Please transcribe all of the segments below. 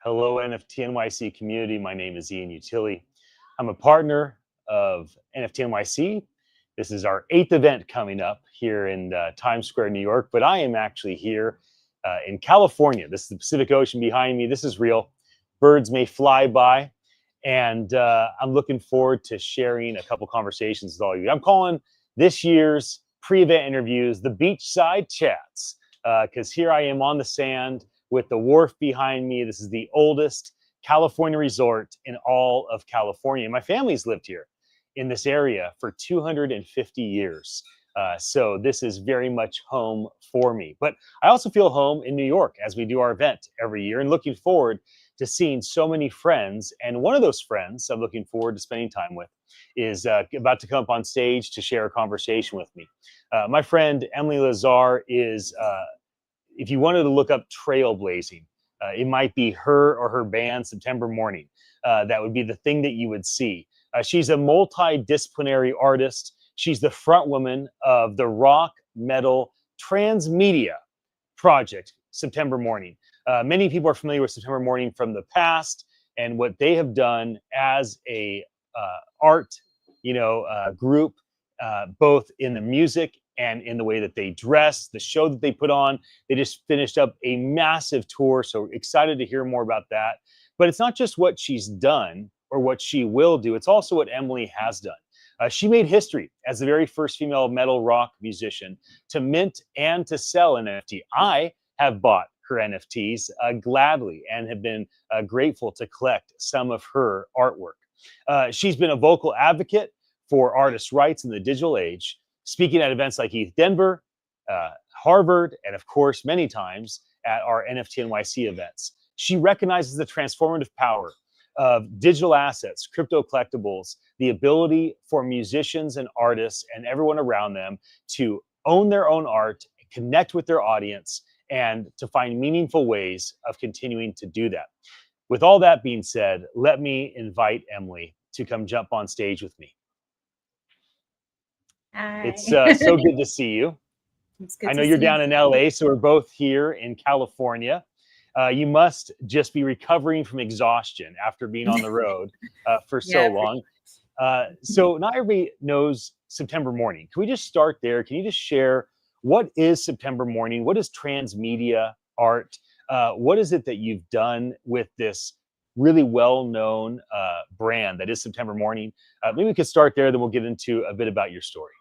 Hello, NFT.NYC community. My name is Ian Utile. I'm a partner of NFT.NYC. This is our 8th event coming up here in Times Square, New York, but I am actually here in California. This is the Pacific Ocean behind me. This is real. Birds may fly by, and I'm looking forward to sharing a couple conversations with all of you. I'm calling this year's pre-event interviews the Beachside Chats, because here I am on the sand with the wharf behind me. This is the oldest California resort in all of California. My family's lived here in this area for 250 years. So this is very much home for me. But I also feel home in New York as we do our event every year, and looking forward to seeing so many friends. And one of those friends I'm looking forward to spending time with is about to come up on stage to share a conversation with me. My friend Emily Lazar is if you wanted to look up trailblazing, it might be her or her band, September Morning. That would be the thing that you would see. She's a multidisciplinary artist. She's the front woman of the rock metal transmedia project, September Morning. Many people are familiar with September Morning from the past and what they have done as a art, group, both in the music and in the way that they dress, the show that they put on. They just finished up a massive tour, so excited to hear more about that. But it's not just what she's done or what she will do, it's also what Emily has done. She made history as the very first female metal rock musician to mint and to sell an NFT. I have bought her NFTs gladly and have been grateful to collect some of her artwork. She's been a vocal advocate for artists' rights in the digital age, speaking at events like ETH Denver, Harvard, and of course, many times at our NFT.NYC events. She recognizes the transformative power of digital assets, crypto collectibles, the ability for musicians and artists and everyone around them to own their own art, connect with their audience, and to find meaningful ways of continuing to do that. With all that being said, let me invite Emily to come jump on stage with me. Hi. It's so good to see you. I know you're down in LA, so we're both here in California. You must just be recovering from exhaustion after being on the road for so long. So not everybody knows September Morning. Can we just start there? Can you just share what is September Morning? What is transmedia art? What is it that you've done with this really well-known brand that is September Morning? Maybe we could start there, then we'll get into a bit about your story.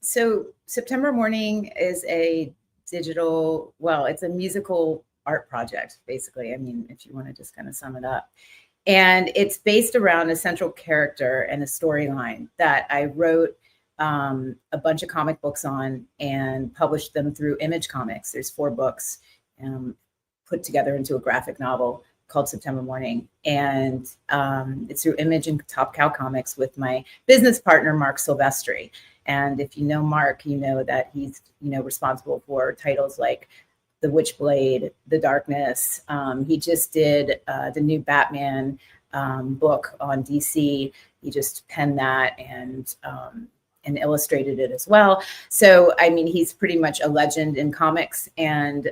So September Morning is a digital, it's a musical art project, basically. I mean, if you want to just kind of sum it up. And it's based around a central character and a storyline that I wrote a bunch of comic books on and published them through Image Comics. There's 4 books put together into a graphic novel called September Morning. And it's through Image and Top Cow Comics with my business partner, Mark Silvestri. And if you know Mark, you know that he's, responsible for titles like The Witchblade, The Darkness. He just did the new Batman book on DC. He just penned that and illustrated it as well. So, I mean, he's pretty much a legend in comics, and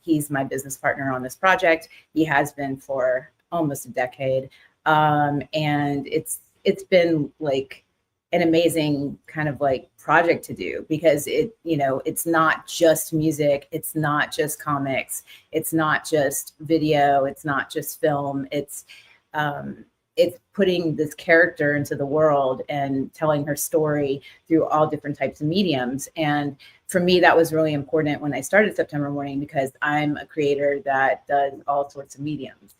he's my business partner on this project. He has been for almost a decade. And it's been like an amazing kind of like project to do, because it's not just music, it's not just comics, it's not just video, it's not just film, it's putting this character into the world and telling her story through all different types of mediums. And for me, that was really important when I started September Morning, because I'm a creator that does all sorts of mediums.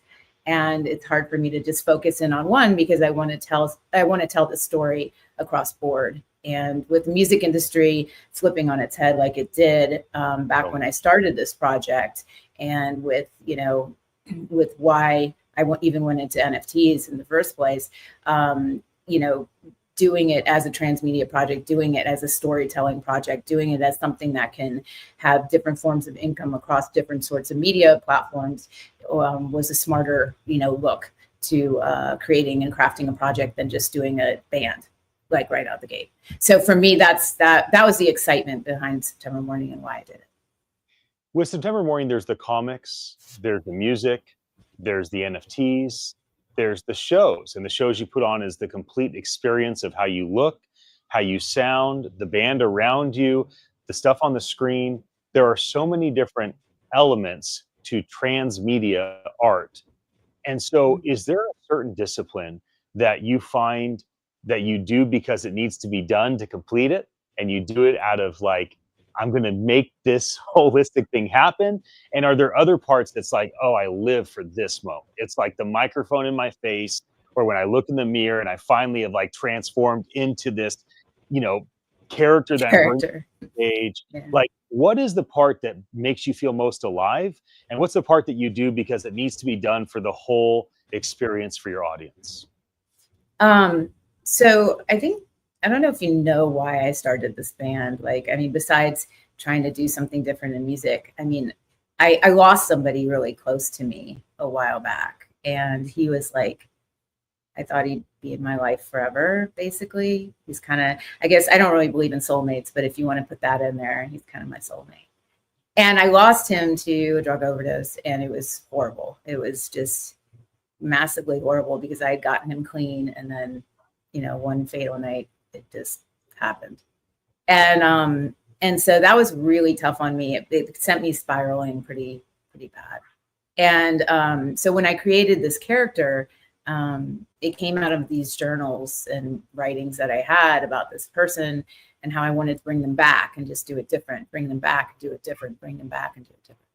And it's hard for me to just focus in on one, because I want to tell the story across board. And with the music industry flipping on its head like it did back when I started this project, and with why I even went into NFTs in the first place, doing it as a transmedia project, doing it as a storytelling project, doing it as something that can have different forms of income across different sorts of media platforms was a smarter, look to creating and crafting a project than just doing a band, like right out the gate. So for me, that was the excitement behind September Morning and why I did it. with September Morning, there's the comics, there's the music, there's the NFTs, there's the shows. And the shows you put on is the complete experience of how you look, how you sound, the band around you, the stuff on the screen. There are so many different elements to transmedia art. And so, is there a certain discipline that you find that you do because it needs to be done to complete it? And you do it out of like, I'm going to make this holistic thing happen? And are there other parts that's like, oh, I live for this moment? It's like the microphone in my face, or when I look in the mirror and I finally have like transformed into this, you know, character that I'm bringing Character. to the stage. Yeah. Like, what is the part that makes you feel most alive? And what's the part that you do because it needs to be done for the whole experience for your audience? So I think, I don't know if you know why I started this band. Like, I mean, besides trying to do something different in music, I mean, I lost somebody really close to me a while back. And he was like, I thought he'd be in my life forever, basically. He's kind of, I guess, I don't really believe in soulmates, but if you want to put that in there, he's kind of my soulmate. And I lost him to a drug overdose, and it was horrible. It was just massively horrible because I had gotten him clean, and then, you know, one fatal night, it just happened. And so that was really tough on me. It sent me spiraling pretty bad. And so when I created this character, it came out of these journals and writings that I had about this person and how I wanted to bring them back and just do it different, bring them back, do it different, bring them back and do it different.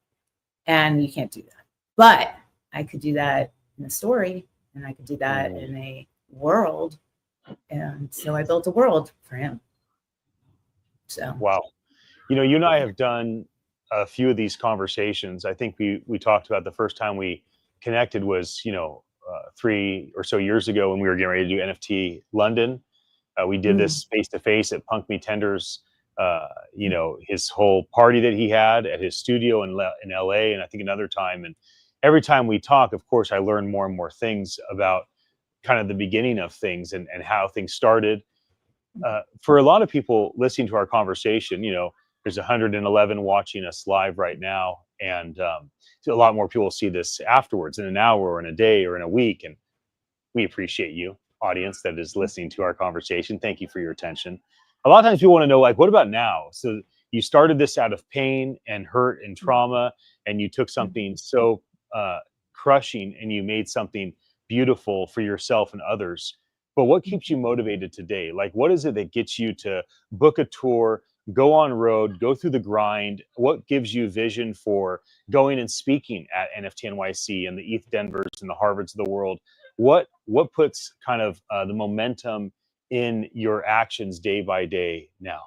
And you can't do that. But I could do that in a story, and I could do that in a world. And so I built a world for him. So Wow. You know, you and I have done a few of these conversations. I think we talked about the first time we connected was, you know, 3 or so years ago when we were getting ready to do NFT London. We did this face to face at Punk Me Tender's, you know, his whole party that he had at his studio in LA, and I think another time. And every time we talk, of course, I learn more and more things about kind of the beginning of things and how things started. For a lot of people listening to our conversation, you know, there's 111 watching us live right now, and a lot more people will see this afterwards in an hour or in a day or in a week. And we appreciate you, audience, that is listening to our conversation. Thank you for your attention. A lot of times people want to know, like, what about now? So you started this out of pain and hurt and trauma, and you took something so crushing and you made something beautiful for yourself and others. But what keeps you motivated today? Like, what is it that gets you to book a tour, go on road, go through the grind? What gives you vision for going and speaking at NFT.NYC and the ETH Denvers and the Harvards of the world? What puts kind of the momentum in your actions day by day now?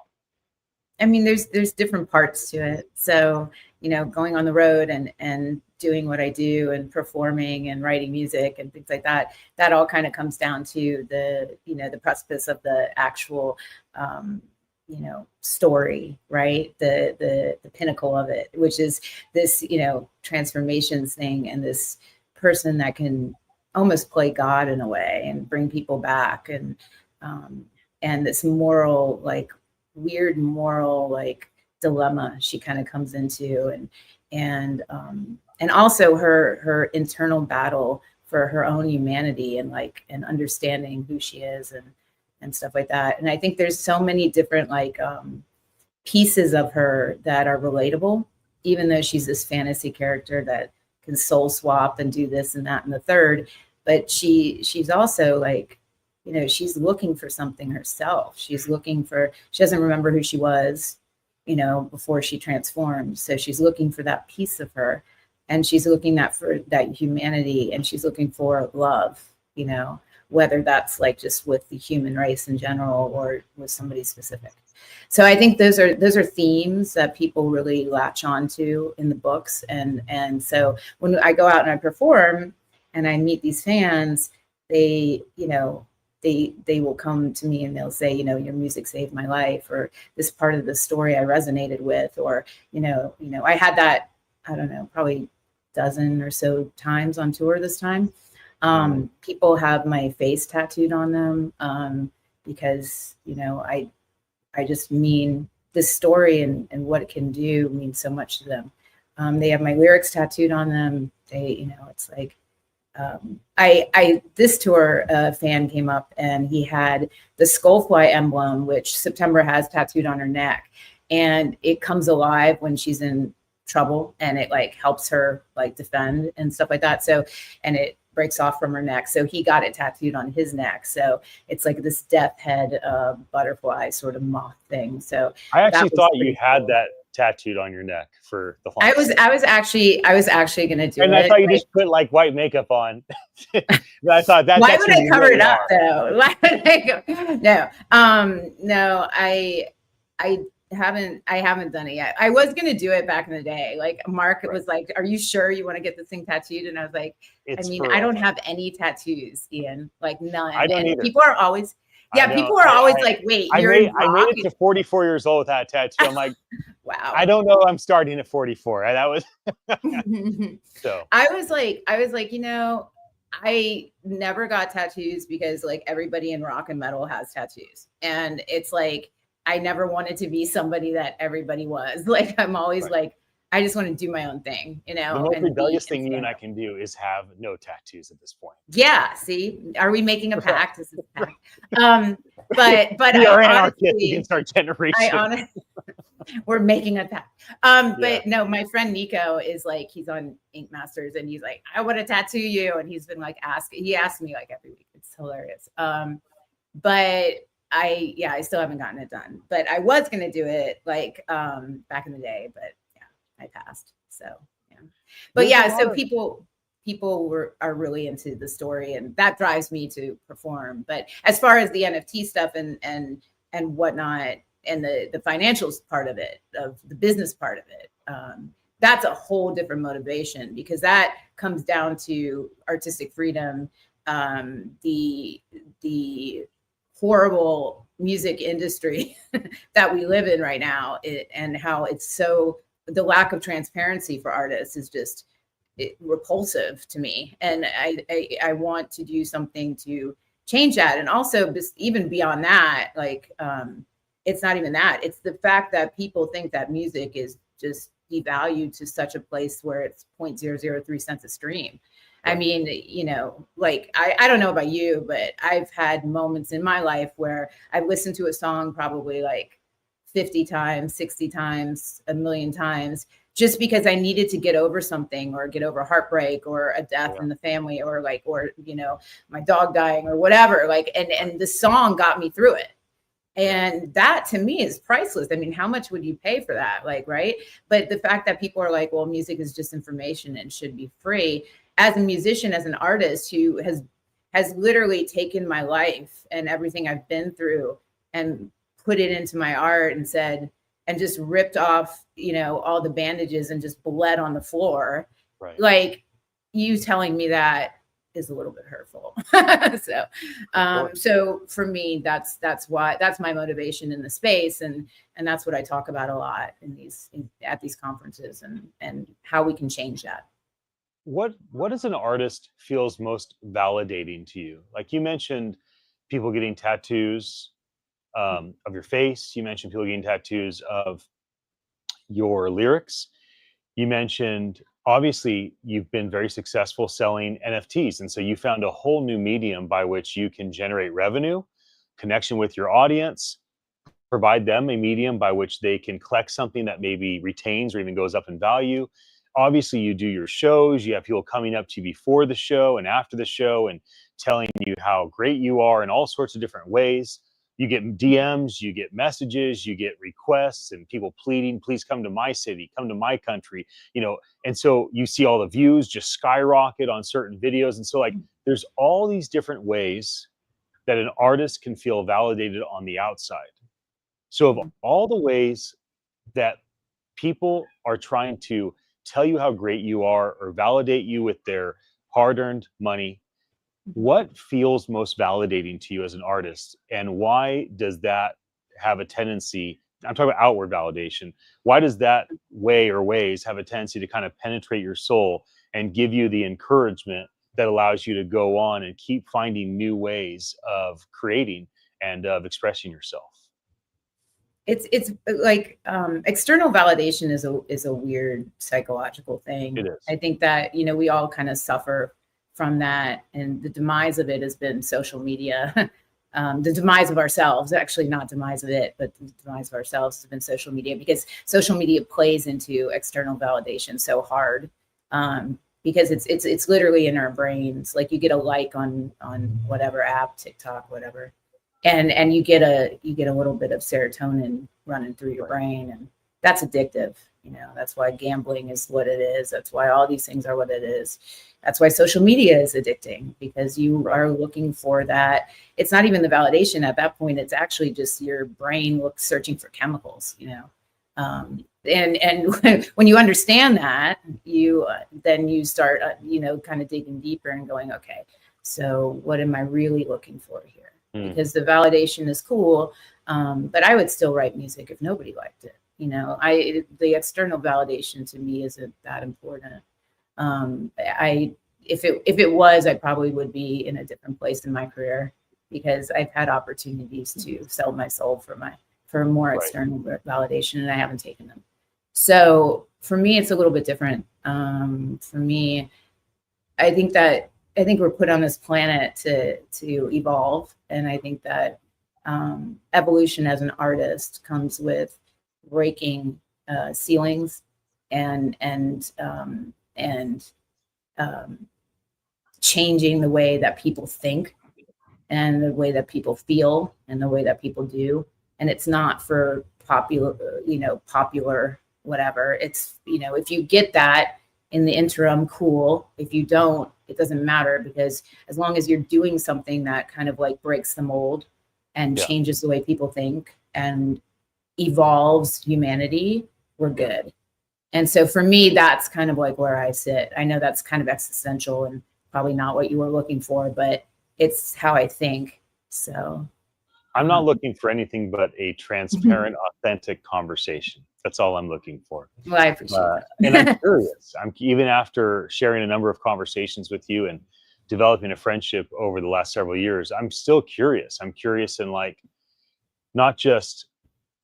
I mean, there's different parts to it. So, you know, going on the road and doing what I do and performing and writing music and things like that, that all kind of comes down to the, you know, the precipice of the actual, you know, story, right? The pinnacle of it, which is this, you know, transformations thing and this person that can almost play God in a way and bring people back, and this moral, like weird moral, like dilemma she kind of comes into, and also her internal battle for her own humanity and like and understanding who she is and stuff like that. And I think there's so many different like pieces of her that are relatable, even though she's this fantasy character that can soul swap and do this and that and the third. But she's also like, you know, she's looking for something herself. She doesn't remember who she was, you know, before she transformed. So she's looking for that piece of her, and she's looking for that humanity, and she's looking for love, you know, whether that's like just with the human race in general or with somebody specific. So I think those are themes that people really latch onto in the books. And so when I go out and I perform and I meet these fans, they, you know, they will come to me and they'll say, you know, your music saved my life, or this part of the story I resonated with, or, you know, I had that, I don't know, probably dozen or so times on tour this time. People have my face tattooed on them because, you know, I just mean this story and what it can do means so much to them. They have my lyrics tattooed on them. They, you know, it's like, this tour, a fan came up and he had the Skullfly emblem, which September has tattooed on her neck, and it comes alive when she's in trouble, and it like helps her like defend and stuff like that. So, and it breaks off from her neck. So he got it tattooed on his neck. So it's like this death head butterfly sort of moth thing. So I actually thought you had that tattooed on your neck for the I was actually going to do and it. I thought you just put like white makeup on. I thought that. Why would I cover it up though? Why would I go? No, I haven't done it yet. I was going to do it back in the day. Like Mark was like, "Are you sure you want to get this thing tattooed?" And I was like, I don't have any tattoos, Ian, like none. I don't either. People are always, people are always like, "Wait, I made it to 44 years old with that tattoo." I'm like, wow. I don't know. I'm starting at 44. That was so. I was like, you know, I never got tattoos because like everybody in rock and metal has tattoos, and it's like I never wanted to be somebody that everybody was. Like I'm always like, I just want to do my own thing, you know. The most rebellious thing you and I can do is have no tattoos at this point. Yeah. See, are we making a pact? This is a pact. But we are anarchists against our generation. We're making a pact. But no, my friend Nico is like, he's on Ink Masters, and he's like, I want to tattoo you, and he's been like he asks me like every week. It's hilarious. But I still haven't gotten it done. But I was gonna do it like back in the day, but I passed. So but so people are really into the story, and that drives me to perform. But as far as the NFT stuff and whatnot, and the financials part of it, of the business part of it, that's a whole different motivation, because that comes down to artistic freedom, the horrible music industry that we live in right now, and how it's so, the lack of transparency for artists is just repulsive to me. And I want to do something to change that. And also even beyond that, like, it's not even that. It's the fact that people think that music is just devalued to such a place where it's 0.003 cents a stream. I mean, you know, like, I don't know about you, but I've had moments in my life where I've listened to a song probably like 50 times, 60 times, a million times, just because I needed to get over something, or get over heartbreak, or a death in the family, or like, or, you know, my dog dying, or whatever, like, and the song got me through it. And that to me is priceless. I mean, how much would you pay for that? Like, right. But the fact that people are like, well, music is just information and should be free. As a musician, as an artist who has literally taken my life and everything I've been through and put it into my art, and said, and just ripped off, you know, all the bandages and just bled on the floor. Right. Like, you telling me that is a little bit hurtful. So for me, that's why, that's my motivation in the space. And that's what I talk about a lot at these conferences, and how we can change that. What as an artist feels most validating to you? Like you mentioned people getting tattoos of your face. You mentioned people getting tattoos of your lyrics. You mentioned, obviously, you've been very successful selling NFTs. And so you found a whole new medium by which you can generate revenue, connection with your audience, provide them a medium by which they can collect something that maybe retains or even goes up in value. Obviously, you do your shows. You have people coming up to you before the show and after the show and telling you how great you are in all sorts of different ways. You get DMs, you get messages, you get requests, and people pleading, please come to my city, come to my country, you know. And so you see all the views just skyrocket on certain videos. And so, like, there's all these different ways that an artist can feel validated on the outside. So of all the ways that people are trying to tell you how great you are or validate you with their hard-earned money, what feels most validating to you as an artist, and why does that have a tendency, I'm talking about outward validation, why does that way or ways have a tendency to kind of penetrate your soul and give you the encouragement that allows you to go on and keep finding new ways of creating and of expressing yourself? it's like external validation is a weird psychological thing. It is. I think that, you know, we all kind of suffer from that, and the demise of it has been social media. The demise of ourselves, actually not demise of it, but the demise of ourselves has been social media, because social media plays into external validation so hard, because it's literally in our brains. Like you get a like on whatever app, TikTok, whatever, and you get a little bit of serotonin running through your brain, and that's addictive. You know, that's why gambling is what it is. That's why all these things are what it is. That's why social media is addicting, because you are looking for that. It's not even the validation at that point. It's actually just your brain searching for chemicals, you know. And when you understand that, then you start, you know, kind of digging deeper and going, okay, so what am I really looking for here? Because the validation is cool, but I would still write music if nobody liked it. You know, the external validation to me isn't that important. If it was, I probably would be in a different place in my career, because I've had opportunities to sell my soul for more external validation, and I haven't taken them. So for me, it's a little bit different. For me, I think we're put on this planet to evolve, and I think that evolution as an artist comes with breaking ceilings and changing the way that people think and the way that people feel and the way that people do. And it's not for popular whatever. It's, you know, if you get that in the interim, cool. If you don't, it doesn't matter, because as long as you're doing something that kind of like breaks the mold and changes the way people think and evolves humanity, we're good. And so for me, that's kind of like where I sit. I know that's kind of existential and probably not what you were looking for, but it's how I think. So I'm not looking for anything but a transparent, authentic conversation. That's all I'm looking for. Well, I appreciate that. And I'm curious. Even after sharing a number of conversations with you and developing a friendship over the last several years, I'm still curious. I'm curious in like, not just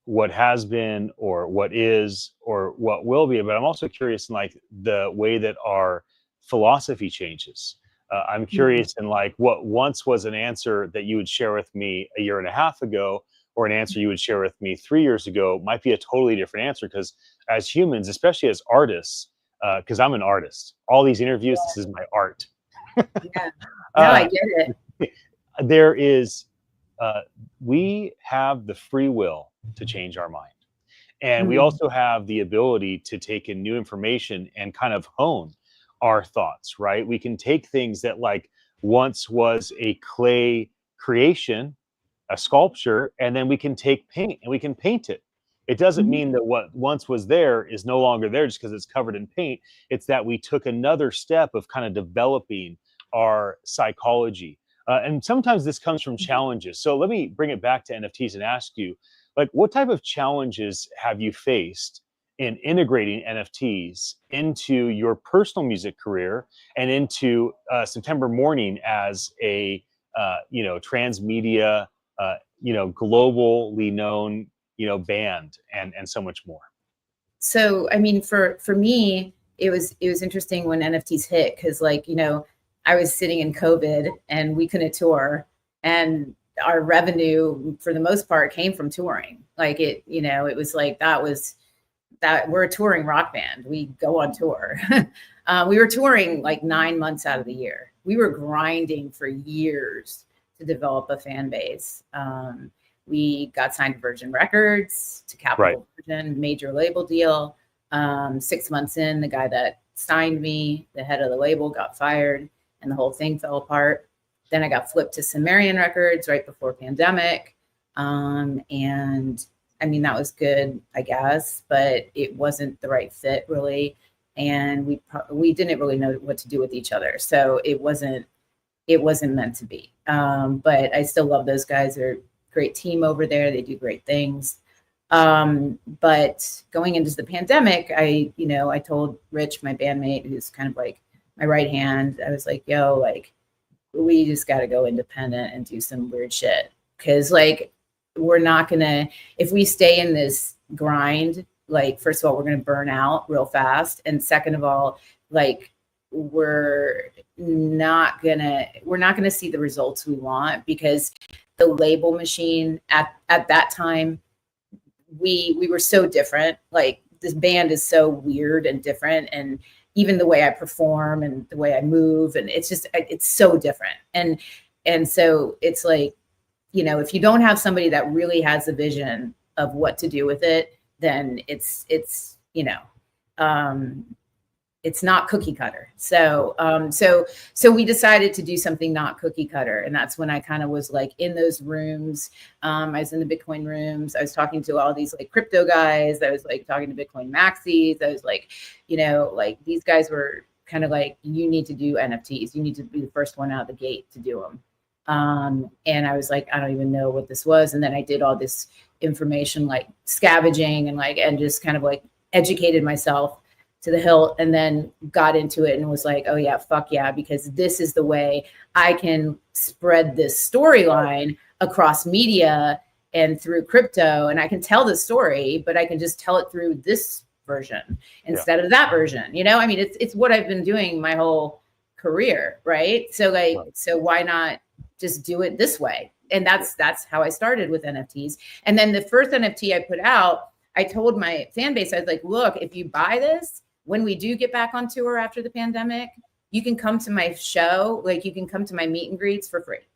what has been or what is or what will be, but I'm also curious in like the way that our philosophy changes. I'm curious in like what once was an answer that you would share with me a year and a half ago, or an answer you would share with me 3 years ago, might be a totally different answer. Because as humans, especially as artists, because I'm an artist, all these interviews, this is my art. Yeah, no, I get it. There is, we have the free will to change our mind. And we also have the ability to take in new information and kind of hone our thoughts, right? We can take things that like once was a clay creation, a sculpture, and then we can take paint and we can paint it. It doesn't mean that what once was there is no longer there just because it's covered in paint. It's that we took another step of kind of developing our psychology. And sometimes this comes from challenges. So let me bring it back to NFTs and ask you, like, what type of challenges have you faced in integrating NFTs into your personal music career and into September Morning as a transmedia, globally known, band and so much more? So, I mean, for me, it was interesting when NFTs hit, because like, you know, I was sitting in COVID and we couldn't tour, and our revenue for the most part came from touring. Like it was like, that we're a touring rock band. We go on tour. We were touring like 9 months out of the year. We were grinding for years to develop a fan base. We got signed to Virgin Records, to Capitol Virgin, major label deal. 6 months in, the guy that signed me, the head of the label, got fired, and the whole thing fell apart. Then I got flipped to Sumerian Records right before pandemic. And I mean, that was good, I guess, but it wasn't the right fit really. And we didn't really know what to do with each other. So it wasn't meant to be. But I still love those guys. They're a great team over there. They do great things. But going into the pandemic, I told Rich, my bandmate, who's kind of like my right hand, I was like, yo, like, we just got to go independent and do some weird shit. Cause like, we're not gonna, if we stay in this grind, like, first of all, we're gonna burn out real fast. And second of all, like, we're not gonna see the results we want, because the label machine at that time, we were so different. Like, this band is so weird and different, and even the way I perform and the way I move, and it's just, it's so different. And so it's like, you know, if you don't have somebody that really has a vision of what to do with it, then it's you know, it's not cookie cutter. So we decided to do something not cookie cutter. And that's when I kind of was like in those rooms. I was in the Bitcoin rooms. I was talking to all these like crypto guys. I was like talking to Bitcoin maxis. I was like, you know, like, these guys were kind of like, you need to do NFTs. You need to be the first one out the gate to do them. And I was like, I don't even know what this was. And then I did all this information, like scavenging, and just kind of like educated myself to the hilt, and then got into it and was like, oh yeah, fuck yeah, because this is the way I can spread this storyline across media and through crypto. And I can tell the story, but I can just tell it through this version instead of that version. You know, I mean, it's what I've been doing my whole career, right? So like, so why not just do it this way? And that's how I started with NFTs. And then the first NFT I put out, I told my fan base, I was like, look, if you buy this, when we do get back on tour after the pandemic, you can come to my show. Like, you can come to my meet and greets for free.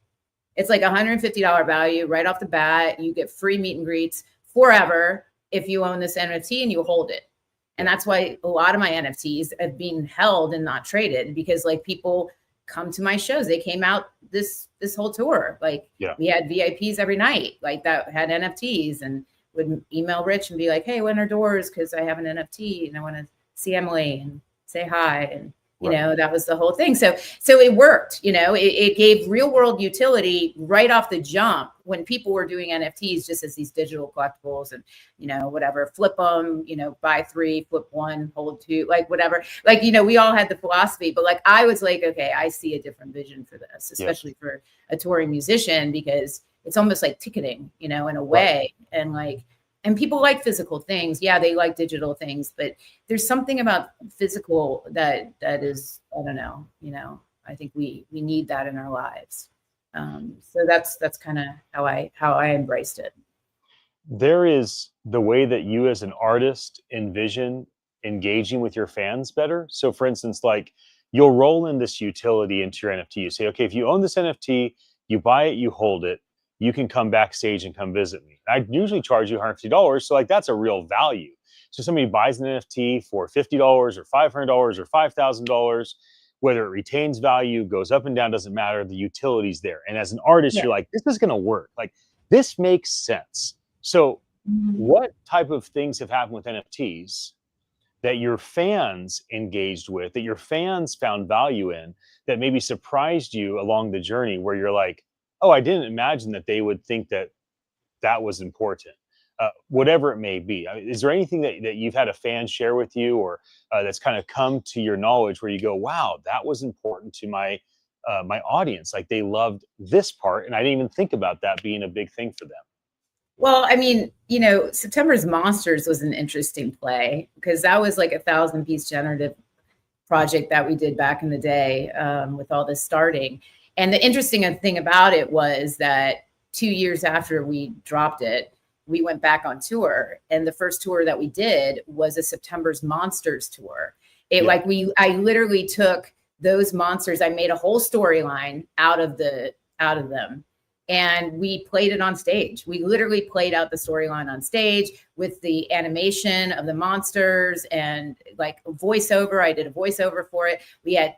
It's like $150 value right off the bat. You get free meet and greets forever if you own this NFT and you hold it. And that's why a lot of my NFTs have been held and not traded, because like, people come to my shows. They came out this whole tour. Like, we had VIPs every night, like, that had NFTs, and would email Rich and be like, hey, when are doors? Because I have an NFT and I want to see Emily and say hi. And, you know, that was the whole thing. So it worked, you know, it gave real world utility right off the jump, when people were doing NFTs just as these digital collectibles, and, you know, whatever, flip them, you know, buy 3, flip 1, hold 2, like whatever, like, you know, we all had the philosophy, but like, I was like, okay, I see a different vision for this, especially for a touring musician, because it's almost like ticketing, you know, in a way. And like, and people like physical things. Yeah, they like digital things, but there's something about physical that is, I don't know, you know, I think we need that in our lives. So that's kind of how I embraced it. There is the way that you as an artist envision engaging with your fans better. So for instance, like, you'll roll in this utility into your NFT. You say, okay, if you own this NFT, you buy it, you hold it, you can come backstage and come visit me. I usually charge you $150. So like, that's a real value. So somebody buys an NFT for $50 or $500 or $5,000, whether it retains value, goes up and down, doesn't matter. The utility's there. And as an artist, you're like, this is going to work. Like, this makes sense. So what type of things have happened with NFTs that your fans engaged with, that your fans found value in, that maybe surprised you along the journey, where you're like, oh, I didn't imagine that they would think that that was important, whatever it may be. I mean, is there anything that you've had a fan share with you, or that's kind of come to your knowledge, where you go, wow, that was important to my audience. Like, they loved this part, and I didn't even think about that being a big thing for them. Well, I mean, you know, September's Monsters was an interesting play, because that was like a 1,000-piece generative project that we did back in the day, with all this starting. And the interesting thing about it was that 2 years after we dropped it, we went back on tour. And the first tour that we did was a September's Monsters tour. I literally took those monsters, I made a whole storyline out of them. And we played it on stage. We literally played out the storyline on stage with the animation of the monsters and like a voiceover. I did a voiceover for it. We had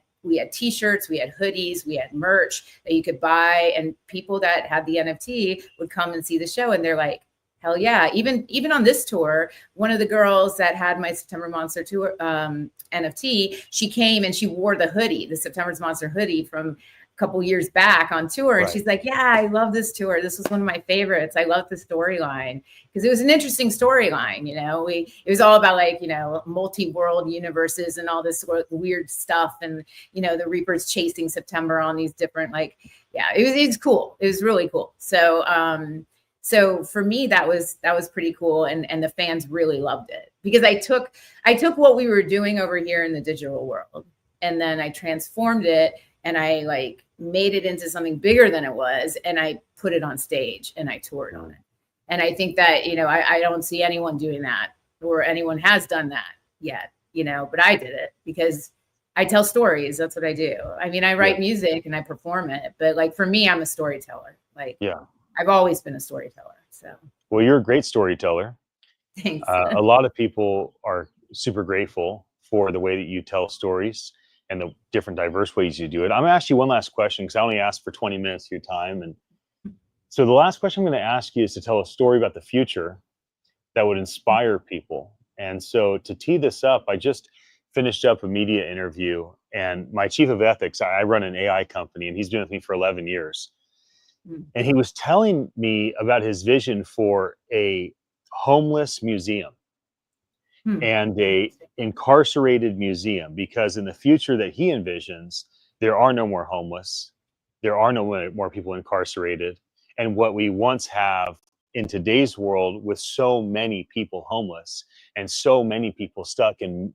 t-shirts, we had hoodies, we had merch that you could buy, and people that had the NFT would come and see the show, and they're like, hell yeah. Even on this tour, one of the girls that had my September Monster tour NFT, she came and she wore the hoodie, the September's Monster hoodie from couple years back on tour, and she's like, yeah, I love this tour, this was one of my favorites, I love the storyline, because it was an interesting storyline. You know, it was all about, like, you know, multi-world universes and all this sort of weird stuff, and, you know, the Reapers chasing September on these different, like, yeah, it was cool, it was really cool. So So for me, that was pretty cool. And the fans really loved it because I took what we were doing over here in the digital world, and then I transformed it and I like made it into something bigger than it was. And I put it on stage and I toured on it. And I think that, I don't see anyone doing that or anyone has done that yet, but I did it because I tell stories. That's what I do. I mean, I write music and I perform it, but like for me, I'm a storyteller. Like, I've always been a storyteller. So, well, you're a great storyteller. Thanks. A lot of people are super grateful for the way that you tell stories and the different diverse ways you do it. I'm gonna ask you one last question because I only asked for 20 minutes of your time. And so the last question I'm gonna ask you is to tell a story about the future that would inspire people. And so to tee this up, I just finished up a media interview, and my chief of ethics, I run an AI company, and he's been with me for 11 years. And he was telling me about his vision for a homeless museum and a incarcerated museum, because in the future that he envisions, there are no more homeless, there are no more people incarcerated. And what we once have in today's world, with so many people homeless and so many people stuck in,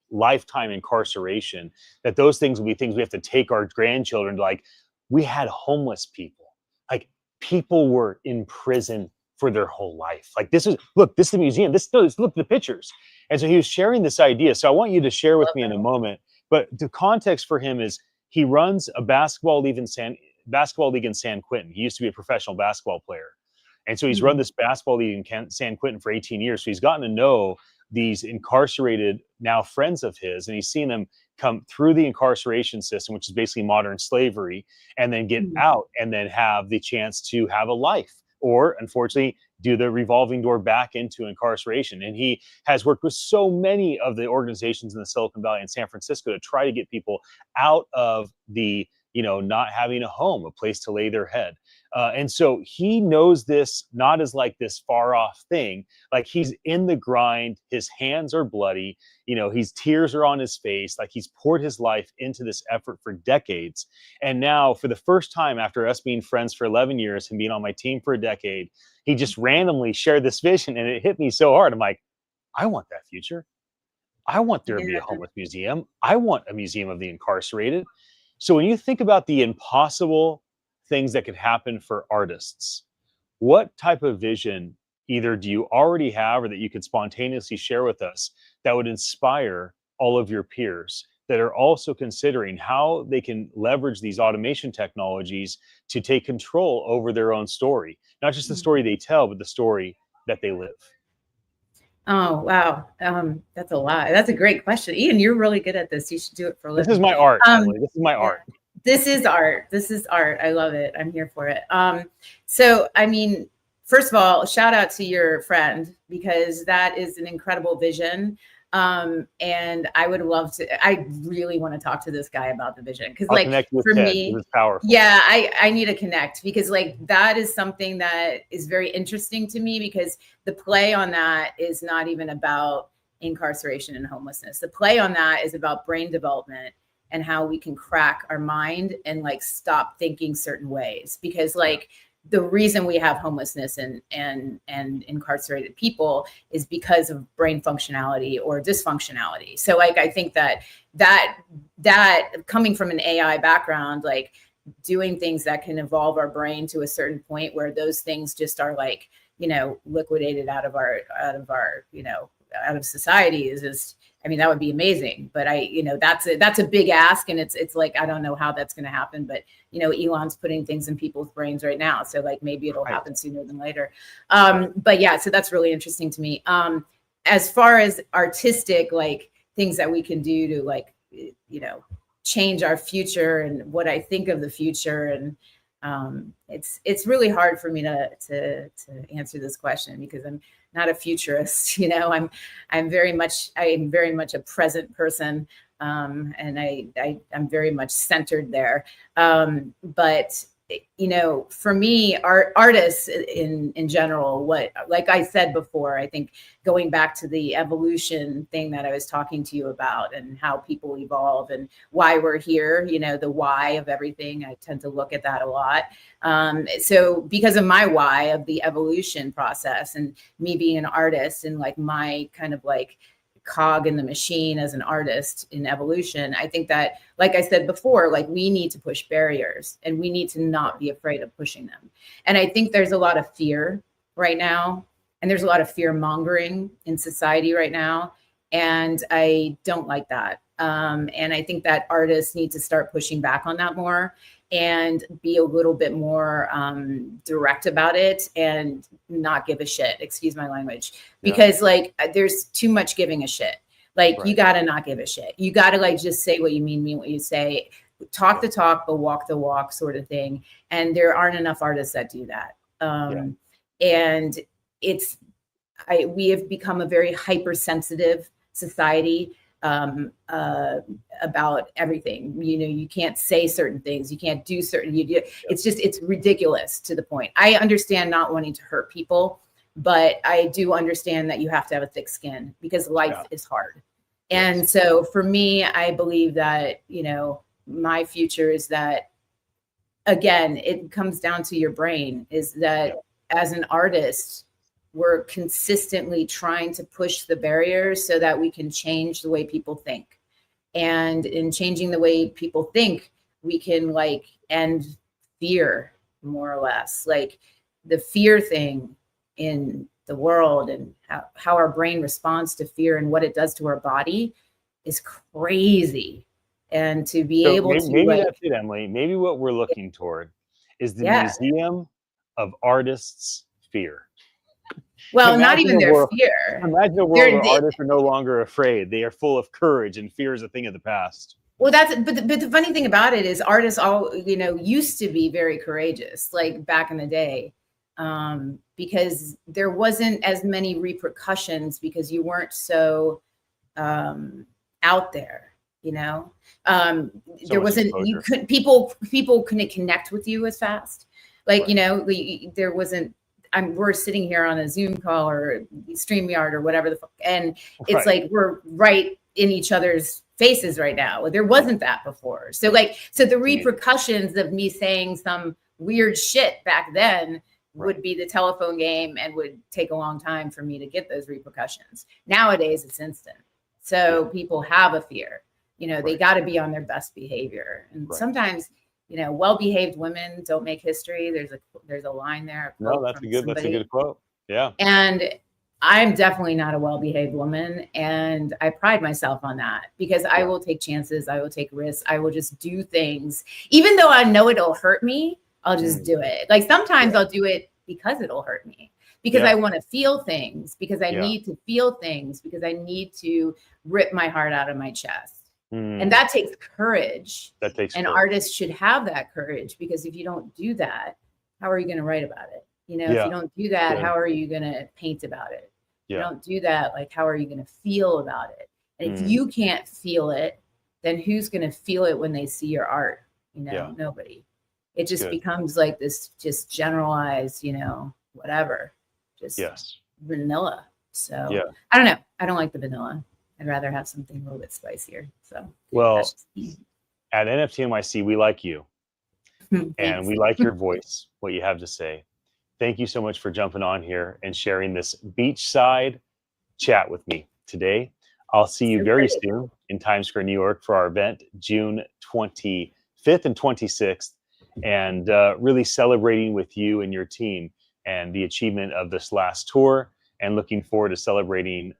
lifetime incarceration, that those things will be things we have to take our grandchildren to. Like, we had homeless people, like people were in prison for their whole life. Like, this is the museum. Look at the pictures. And so he was sharing this idea. So I want you to share with me in a moment. But the context for him is he runs a basketball league in San Quentin. He used to be a professional basketball player. And so he's run this basketball league in San Quentin for 18 years. So he's gotten to know these incarcerated now friends of his, and he's seen them come through the incarceration system, which is basically modern slavery, and then get out and then have the chance to have a life, or unfortunately do the revolving door back into incarceration. And he has worked with so many of the organizations in the Silicon Valley and San Francisco to try to get people out of the, not having a home, a place to lay their head. And so he knows this not as like this far off thing. Like, he's in the grind, his hands are bloody, his tears are on his face. Like, he's poured his life into this effort for decades. And now, for the first time after us being friends for 11 years and being on my team for a decade, he just randomly shared this vision, and it hit me so hard. I'm like, I want that future. I want there to be a homeless museum. I want a museum of the incarcerated. So when you think about the impossible things that could happen for artists, what type of vision either do you already have or that you could spontaneously share with us that would inspire all of your peers that are also considering how they can leverage these automation technologies to take control over their own story, not just the story they tell, but the story that they live? Oh, wow. That's a lot. That's a great question. Ian, you're really good at this. You should do it for a living. This is my art, Emily. This is my art. This is art. This is art. I love it. I'm here for it. So, I mean, first of all, shout out to your friend, because that is an incredible vision. And I would love to, I really want to talk to this guy about the vision. Cause like for me, it's powerful. Yeah, I need to connect, because like that is something that is very interesting to me, because the play on that is not even about incarceration and homelessness. The play on that is about brain development and how we can crack our mind and like stop thinking certain ways. Because like the reason we have homelessness and incarcerated people is because of brain functionality or dysfunctionality. So like, I think that coming from an AI background, like doing things that can evolve our brain to a certain point where those things just are like, liquidated out of society is just, I mean, that would be amazing. But that's a big ask. And it's like, I don't know how that's going to happen, but Elon's putting things in people's brains right now. So like, maybe it'll happen sooner than later. But yeah, so that's really interesting to me. As far as artistic, like things that we can do to like, change our future and what I think of the future. And it's really hard for me to answer this question, because I'm not a futurist. I'm very much a present person. And I'm very much centered there. But you know, for me, artists in general, what, like I said before, I think going back to the evolution thing that I was talking to you about and how people evolve and why we're here, you know, the why of everything, I tend to look at that a lot. So because of my why of the evolution process and me being an artist and like my kind of like cog in the machine as an artist in evolution, I think that, like I said before, like we need to push barriers and we need to not be afraid of pushing them. And I think there's a lot of fear right now, and there's a lot of fear mongering in society right now, and I don't like that. And I think that artists need to start pushing back on that more and be a little bit more direct about it and not give a shit, excuse my language, because like there's too much giving a shit. Like you gotta not give a shit. You gotta like just say what you mean what you say, talk the talk, but walk the walk sort of thing. And there aren't enough artists that do that. And it's, we have become a very hypersensitive society about everything. You know, you can't say certain things, you can't do certain, it's just, it's ridiculous to the point. I understand not wanting to hurt people, but I do understand that you have to have a thick skin because life is hard. And so for me, I believe that, you know, my future is that, again, it comes down to your brain, is that as an artist, we're consistently trying to push the barriers so that we can change the way people think. And in changing the way people think, we can like end fear, more or less. Like the fear thing in the world and how our brain responds to fear and what it does to our body is crazy. And to be able to maybe like, that's it, Emily. Maybe what we're looking toward is the Museum of Artists' Fear. Well, not even their fear. Imagine a world where artists are no longer afraid. They are full of courage, and fear is a thing of the past. Well, but the funny thing about it is artists all, you know, used to be very courageous, like back in the day, because there wasn't as many repercussions because you weren't so out there, you know. There wasn't, you could, people couldn't connect with you as fast. Like, you know, there wasn't, we're sitting here on a Zoom call or StreamYard or whatever the fuck, and it's like we're right in each other's faces right now. There wasn't that before. So like, so the repercussions of me saying some weird shit back then would be the telephone game and would take a long time for me to get those repercussions. Nowadays it's instant. So people have a fear, you know, they got to be on their best behavior. And sometimes, you know, well-behaved women don't make history. There's a line there. No, that's a good quote. Yeah. And I'm definitely not a well-behaved woman. And I pride myself on that because I will take chances. I will take risks. I will just do things. Even though I know it'll hurt me, I'll just do it. Like sometimes I'll do it because it'll hurt me, because I want to feel things, because I need to feel things, because I need to rip my heart out of my chest. And that takes courage. And artists should have that courage, because if you don't do that, how are you going to write about it? You know, if you don't do that, how are you going to paint about it? If you don't do that, like, how are you going to feel about it? And if you can't feel it, then who's going to feel it when they see your art? You know, nobody. It just becomes like this just generalized, you know, whatever, just vanilla. So I don't know. I don't like the vanilla. I'd rather have something a little bit spicier. So, well, at NFT.NYC, we like you and we like your voice, what you have to say. Thank you so much for jumping on here and sharing this beachside chat with me today. I'll see you very soon in Times Square, New York for our event, June 25th and 26th, and really celebrating with you and your team and the achievement of this last tour, and looking forward to celebrating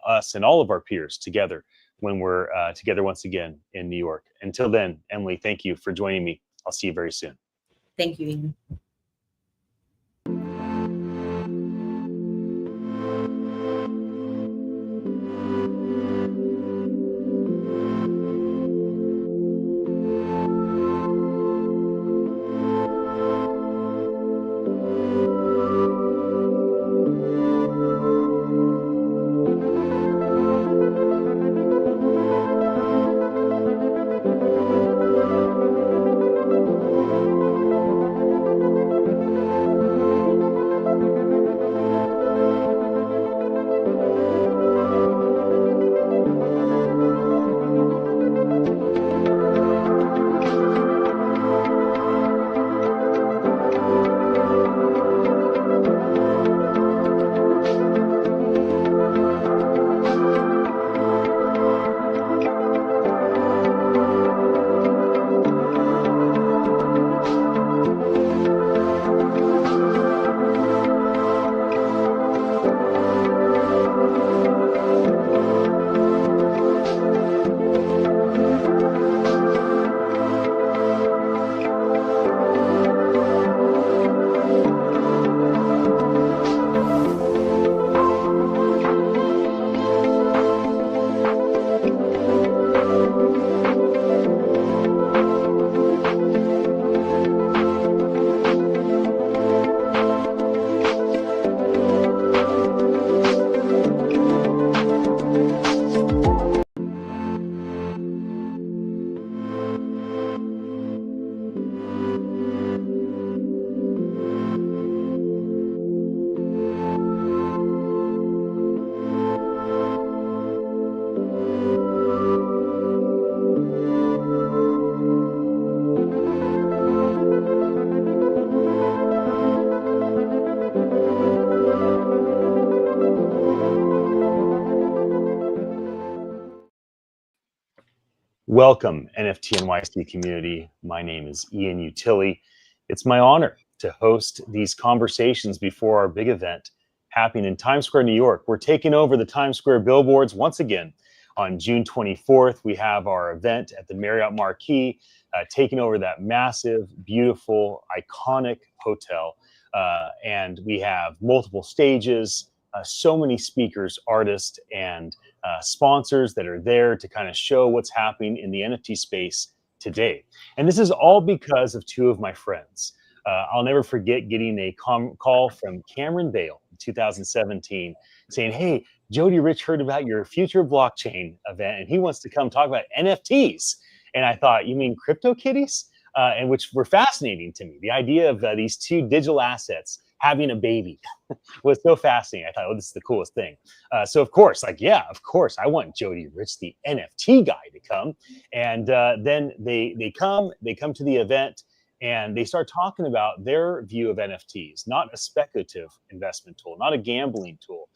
us and all of our peers together when we're together once again in New York. Until then, Emily, thank you for joining me. I'll see you very soon. Thank you, Ian. Welcome, NFT.NYC community. My name is Ian Utile. It's my honor to host these conversations before our big event happening in Times Square, New York. We're taking over the Times Square billboards once again. On June 24th, we have our event at the Marriott Marquis, taking over that massive, beautiful, iconic hotel. And we have multiple stages, so many speakers, artists, and sponsors that are there to kind of show what's happening in the NFT space today. And this is all because of two of my friends. I'll never forget getting a call from Cameron Bale in 2017 saying, "Hey, Jody Rich heard about your Future Blockchain event and he wants to come talk about NFTs." And I thought, you mean crypto kitties? And which were fascinating to me. The idea of these two digital assets having a baby was so fascinating. I thought, oh, this is the coolest thing. So of course, of course, I want Jody Rich, the NFT guy, to come. And then they come to the event and they start talking about their view of NFTs, not a speculative investment tool, not a gambling tool,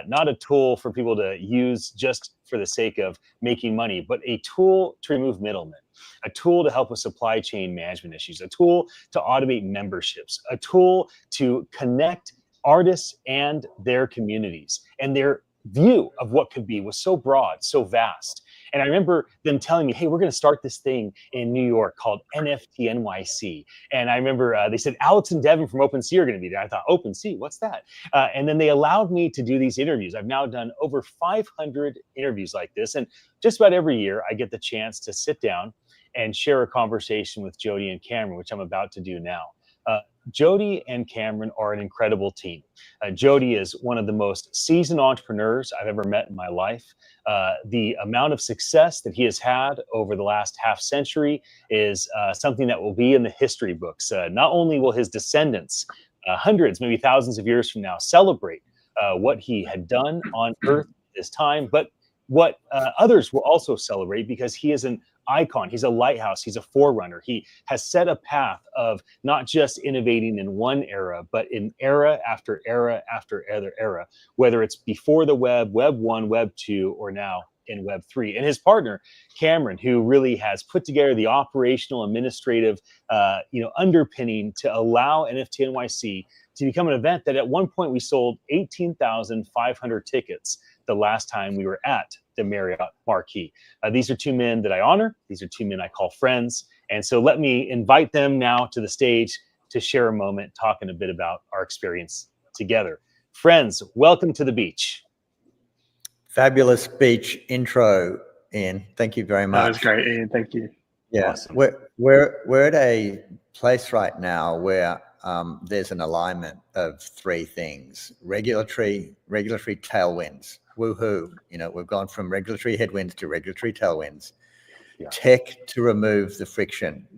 not a tool for people to use just for the sake of making money, but a tool to remove middlemen, a tool to help with supply chain management issues, a tool to automate memberships, a tool to connect artists and their communities. And their view of what could be was so broad, so vast. And I remember them telling me, "Hey, we're going to start this thing in New York called NFT.NYC." And I remember they said, "Alex and Devin from OpenSea are going to be there." I thought, OpenSea, what's that? And then they allowed me to do these interviews. I've now done over 500 interviews like this. And just about every year, I get the chance to sit down and share a conversation with Jody and Cameron, which I'm about to do now. Jody and Cameron are an incredible team. Jody is one of the most seasoned entrepreneurs I've ever met in my life. The amount of success that he has had over the last half century is something that will be in the history books. Not only will his descendants, hundreds, maybe thousands of years from now, celebrate what he had done on Earth this time, but what others will also celebrate, because he is an icon. He's a lighthouse. He's a forerunner. He has set a path of not just innovating in one era, but in era after era after other era, whether it's before the web, Web 1, Web 2, or now in Web 3. And his partner, Cameron, who really has put together the operational, administrative, underpinning to allow NFT.NYC to become an event that at one point we sold 18,500 tickets the last time we were at the Marriott Marquis. These are two men that I honor. These are two men I call friends. And so let me invite them now to the stage to share a moment talking a bit about our experience together. Friends, welcome to the beach. Fabulous beach intro, Ian. Thank you very much. That was great, Ian. Thank you. Yeah, Awesome. We're at a place right now where there's an alignment of three things: regulatory tailwinds. Woohoo! We've gone from regulatory headwinds to regulatory tailwinds. Yeah. Tech to remove the friction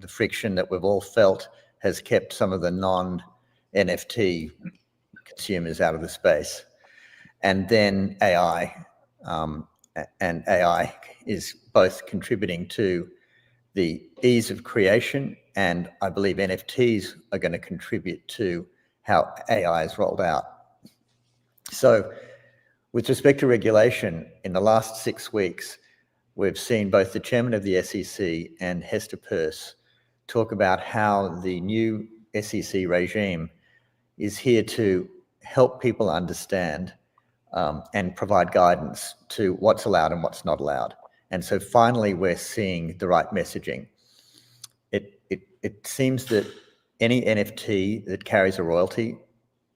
that we've all felt has kept some of the non-NFT consumers out of the space. And then AI, and AI is both contributing to the ease of creation, and I believe NFTs are going to contribute to how AI is rolled out. So with respect to regulation, in the last 6 weeks, we've seen both the chairman of the SEC and Hester Peirce talk about how the new SEC regime is here to help people understand and provide guidance to what's allowed and what's not allowed. And so finally, we're seeing the right messaging. It seems that any NFT that carries a royalty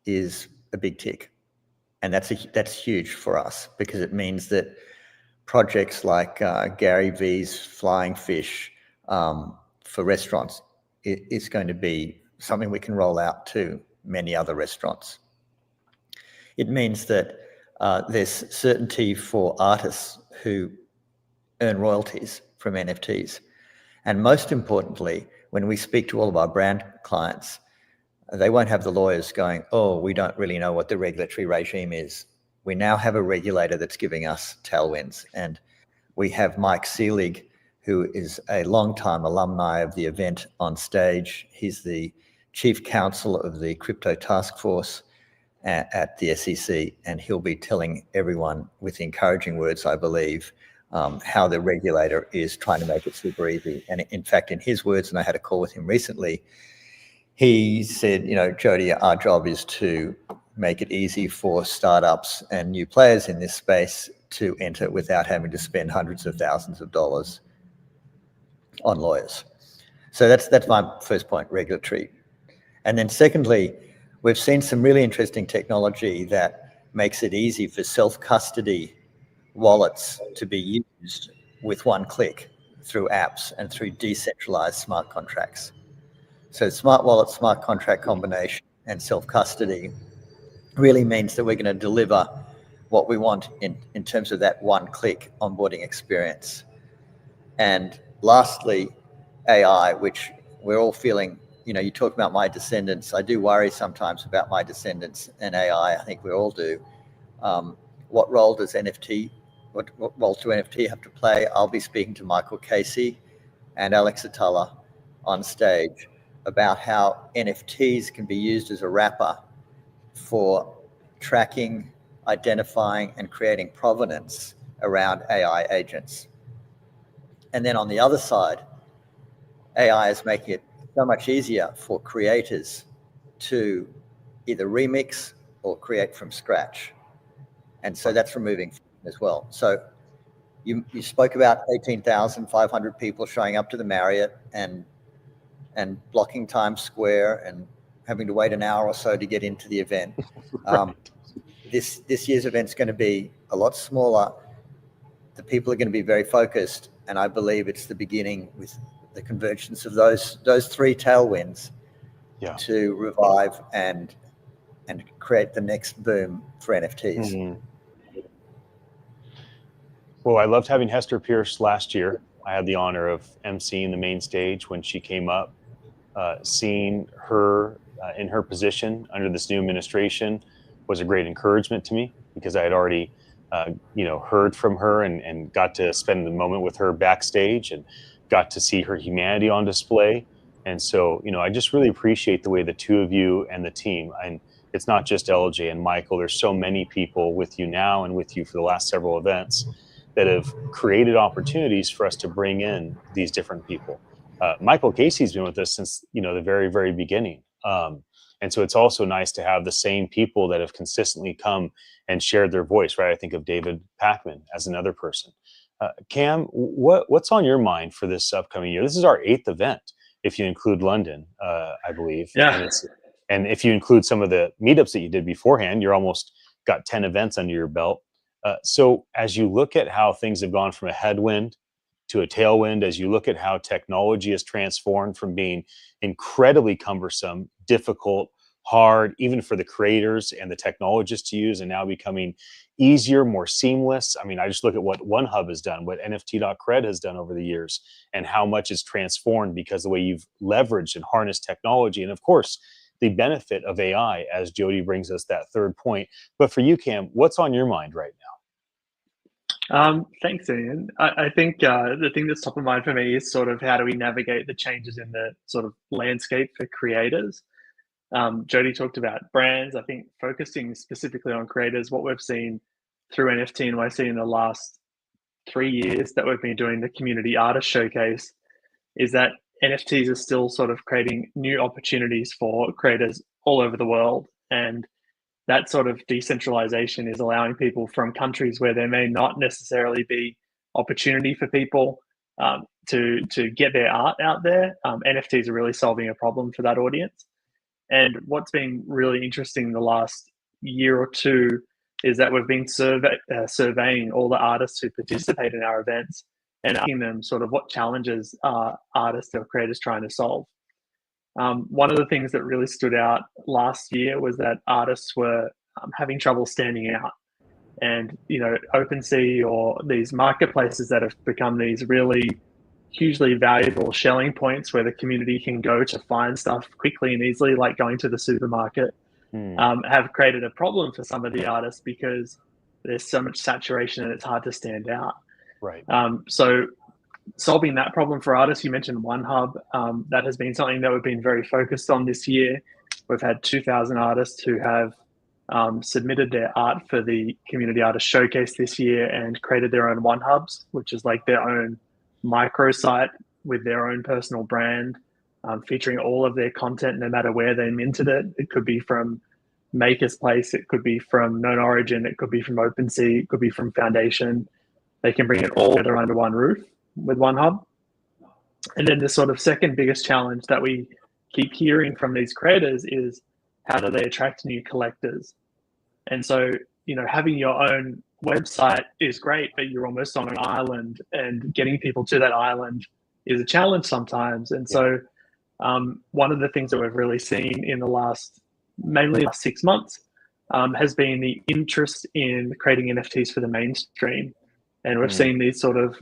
is a big tick. And that's huge for us, because it means that projects like Gary V's Flying Fish for restaurants is going to be something we can roll out to many other restaurants. It means that there's certainty for artists who earn royalties from NFTs. And most importantly, when we speak to all of our brand clients, they won't have the lawyers going, "Oh, we don't really know what the regulatory regime is." We now have a regulator that's giving us tailwinds. And we have Mike Seelig, who is a longtime alumni of the event, on stage. He's the chief counsel of the crypto task force at the SEC, and he'll be telling everyone with encouraging words, I believe, how the regulator is trying to make it super easy. And in fact, in his words, and I had a call with him recently, he said, Jody, our job is to make it easy for startups and new players in this space to enter without having to spend hundreds of thousands of dollars on lawyers. So that's my first point, regulatory. And then secondly, we've seen some really interesting technology that makes it easy for self-custody wallets to be used with one click through apps and through decentralized smart contracts. So smart wallet, smart contract combination and self-custody really means that we're going to deliver what we want in terms of that one-click onboarding experience. And lastly, AI, which we're all feeling, you talk about my descendants. I do worry sometimes about my descendants and AI. I think we all do. What role does NFT, what role do NFT have to play? I'll be speaking to Michael Casey and Alex Atala on stage about how NFTs can be used as a wrapper for tracking, identifying, and creating provenance around AI agents. And then on the other side, AI is making it so much easier for creators to either remix or create from scratch. And so that's removing as well. So you spoke about 18,500 people showing up to the Marriott and blocking Times Square and having to wait an hour or so to get into the event. Right. This year's event's going to be a lot smaller. The people are going to be very focused, and I believe it's the beginning with the convergence of those three tailwinds to revive and create the next boom for NFTs. Mm-hmm. Well, I loved having Hester Pierce last year. I had the honor of emceeing the main stage when she came up. Seeing her in her position under this new administration was a great encouragement to me, because I had already, heard from her and got to spend the moment with her backstage and got to see her humanity on display. And so, I just really appreciate the way the two of you and the team, and it's not just LJ and Michael, there's so many people with you now and with you for the last several events that have created opportunities for us to bring in these different people. Michael Casey's been with us since, the very, very beginning. And so it's also nice to have the same people that have consistently come and shared their voice, right? I think of David Packman as another person. Cam, what's on your mind for this upcoming year? This is our 8th event, if you include London, I believe. Yeah. And if you include some of the meetups that you did beforehand, you're almost got 10 events under your belt. So as you look at how things have gone from a headwind to a tailwind, as you look at how technology has transformed from being incredibly cumbersome, difficult, hard, even for the creators and the technologists to use, and now becoming easier, more seamless. I mean, I just look at what OneHub has done, what NFT.CRED has done over the years, and how much is transformed because the way you've leveraged and harnessed technology. And of course, the benefit of AI, as Jody brings us that third point. But for you, Cam, what's on your mind right now? Thanks, Ian. I think the thing that's top of mind for me is sort of how do we navigate the changes in the sort of landscape for creators. Jody talked about brands. I think focusing specifically on creators, what we've seen through NFT.NYC in the last 3 years that we've been doing the community artist showcase is that NFTs are still sort of creating new opportunities for creators all over the world. And that sort of decentralization is allowing people from countries where there may not necessarily be opportunity for people to get their art out there. NFTs are really solving a problem for that audience. And what's been really interesting the last year or two is that we've been surveying all the artists who participate in our events and asking them sort of what challenges are artists or creators trying to solve. One of the things that really stood out last year was that artists were having trouble standing out. And, OpenSea or these marketplaces that have become these really hugely valuable shelling points where the community can go to find stuff quickly and easily, like going to the supermarket, have created a problem for some of the artists because there's so much saturation and it's hard to stand out. Right. So solving that problem for artists, you mentioned OneHub. That has been something that we've been very focused on this year. We've had 2,000 artists who have submitted their art for the Community Artist Showcase this year and created their own One Hubs, which is like their own microsite with their own personal brand, featuring all of their content no matter where they minted it. It could be from Maker's Place, it could be from Known Origin, it could be from OpenSea, it could be from Foundation. They can bring it all together under one roof with One Hub. And then the sort of second biggest challenge that we keep hearing from these creators is how do they attract new collectors? And so, having your own website is great, but you're almost on an island, and getting people to that island is a challenge sometimes. And so one of the things that we've really seen in mainly the last 6 months has been the interest in creating NFTs for the mainstream. And we've seen these sort of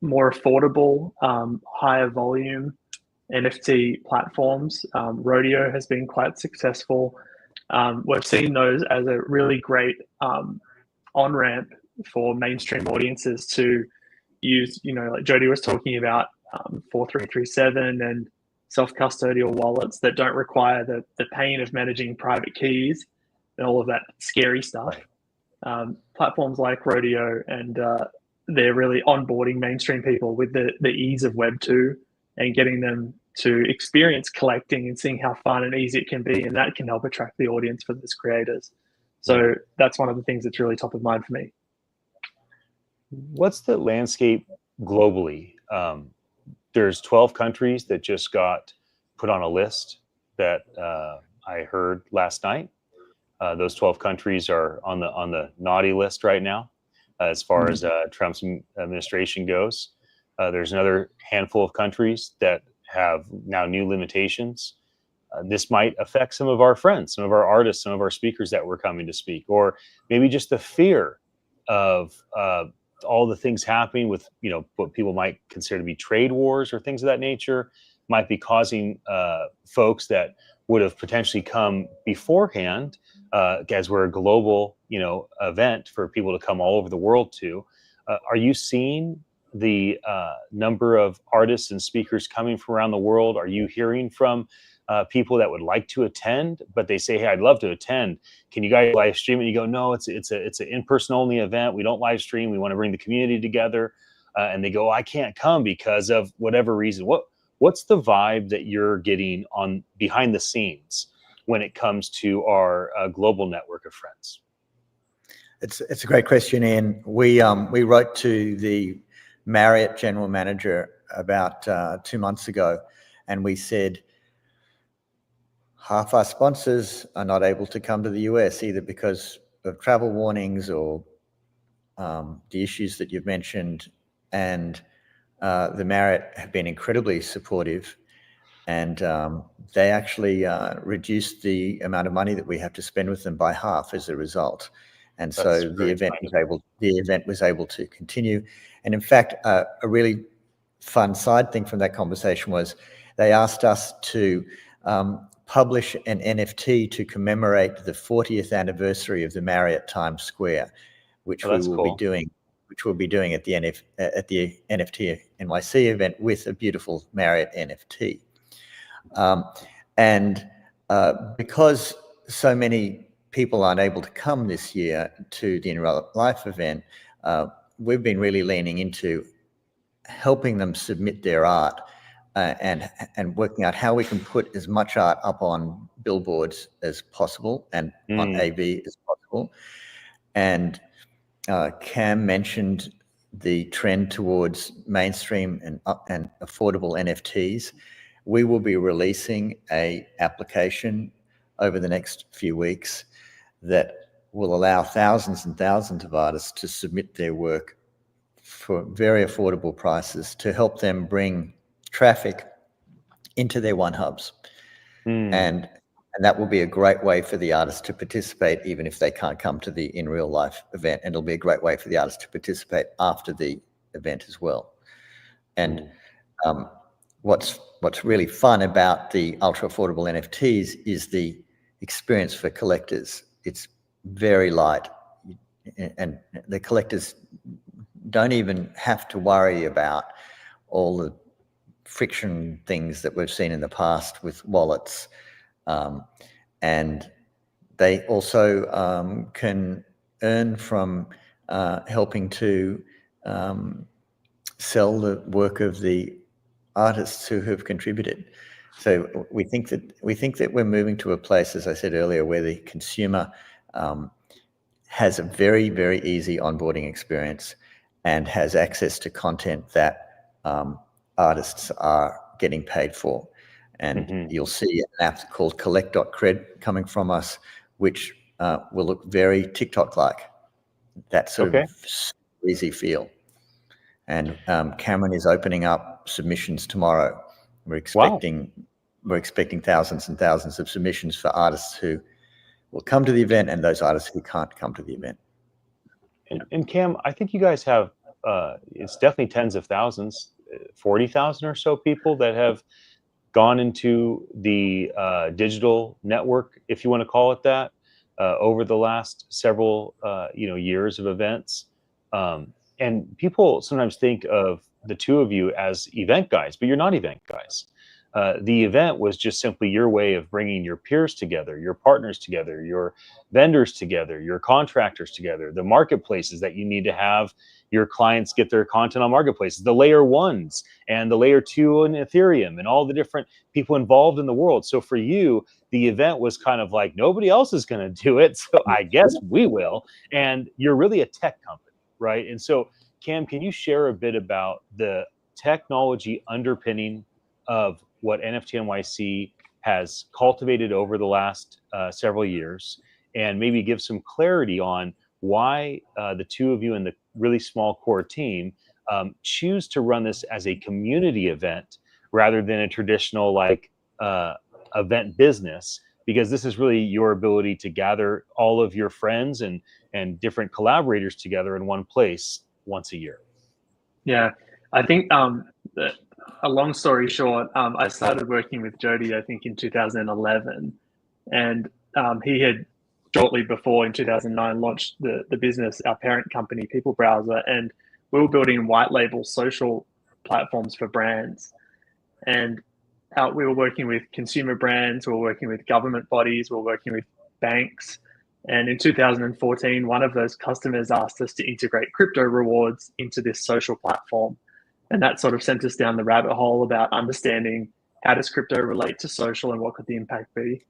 more affordable, higher volume NFT platforms. Rodeo has been quite successful. We've seen those as a really great on-ramp for mainstream audiences to use, like Jody was talking about, 4337 and self-custodial wallets that don't require the pain of managing private keys and all of that scary stuff. Platforms like Rodeo, and they're really onboarding mainstream people with the ease of Web 2 and getting them to experience collecting and seeing how fun and easy it can be, and that can help attract the audience for these creators. So that's one of the things that's really top of mind for me. What's the landscape globally? There's 12 countries that just got put on a list that I heard last night. Those 12 countries are on the naughty list right now, as far as Trump's administration goes. There's another handful of countries that have now new limitations. This might affect some of our friends, some of our artists, some of our speakers that were coming to speak, or maybe just the fear of all the things happening with, what people might consider to be trade wars or things of that nature might be causing folks that would have potentially come beforehand, as we're a global, event for people to come all over the world to. Are you seeing the number of artists and speakers coming from around the world? Are you hearing from people that would like to attend, but they say, "Hey, I'd love to attend. Can you guys live stream?" And you go, "No, it's an in-person only event. We don't live stream. We want to bring the community together." And they go, "I can't come because of whatever reason." What's the vibe that you're getting on behind the scenes when it comes to our global network of friends? It's a great question, Ian. We wrote to the Marriott general manager about 2 months ago, and we said, half our sponsors are not able to come to the US either because of travel warnings or the issues that you've mentioned. And the Marriott have been incredibly supportive, and they actually reduced the amount of money that we have to spend with them by half as a result. And so the event was able to continue. And in fact, a really fun side thing from that conversation was they asked us to publish an NFT to commemorate the 40th anniversary of the Marriott Times Square, which we'll be doing at the NFT.NYC event with a beautiful Marriott NFT. And because so many people aren't able to come this year to the In Real Life event, we've been really leaning into helping them submit their art and working out how we can put as much art up on billboards as possible and on AV as possible. And Cam mentioned the trend towards mainstream and affordable NFTs. We will be releasing an application over the next few weeks that will allow thousands and thousands of artists to submit their work for very affordable prices to help them bring traffic into their One Hubs. And that will be a great way for the artists to participate, even if they can't come to the In Real Life event. And it'll be a great way for the artists to participate after the event as well. And what's really fun about the ultra affordable NFTs is the experience for collectors. It's very light, and the collectors don't even have to worry about all the friction things that we've seen in the past with wallets. And they also can earn from helping to sell the work of the artists who have contributed. So we think that we're moving to a place, as I said earlier, where the consumer has a very, very easy onboarding experience and has access to content that artists are getting paid for. And you'll see an app called collect.cred coming from us, which will look very TikTok-like. That sort of easy feel. And Cameron is opening up submissions tomorrow. We're expecting thousands and thousands of submissions for artists who will come to the event and those artists who can't come to the event. And Cam, I think you guys have it's definitely tens of thousands, 40,000 or so people that have gone into the digital network, if you want to call it that, over the last several years of events. And people sometimes think of the two of you as event guys, but you're not event guys. The event was just simply your way of bringing your peers together, your partners together, your vendors together, your contractors together, the marketplaces that you need to have your clients get their content on marketplaces, the layer ones and the layer two in Ethereum and all the different people involved in the world. So for you, the event was kind of like, nobody else is going to do it, so I guess we will. And you're really a tech company, right? And so Cam, can you share a bit about the technology underpinning of what NFT.NYC has cultivated over the last several years, and maybe give some clarity on why the two of you and the really small core team choose to run this as a community event rather than a traditional event business, because this is really your ability to gather all of your friends and different collaborators together in one place once a year. Yeah, I think a long story short, I started working with Jody, I think, in 2011. And he had shortly before, in 2009, launched the business, our parent company, People Browser. And we were building white label social platforms for brands. And we were working with consumer brands, we were working with government bodies, we were working with banks. And in 2014, one of those customers asked us to integrate crypto rewards into this social platform. And that sort of sent us down the rabbit hole about understanding how does crypto relate to social and what could the impact be.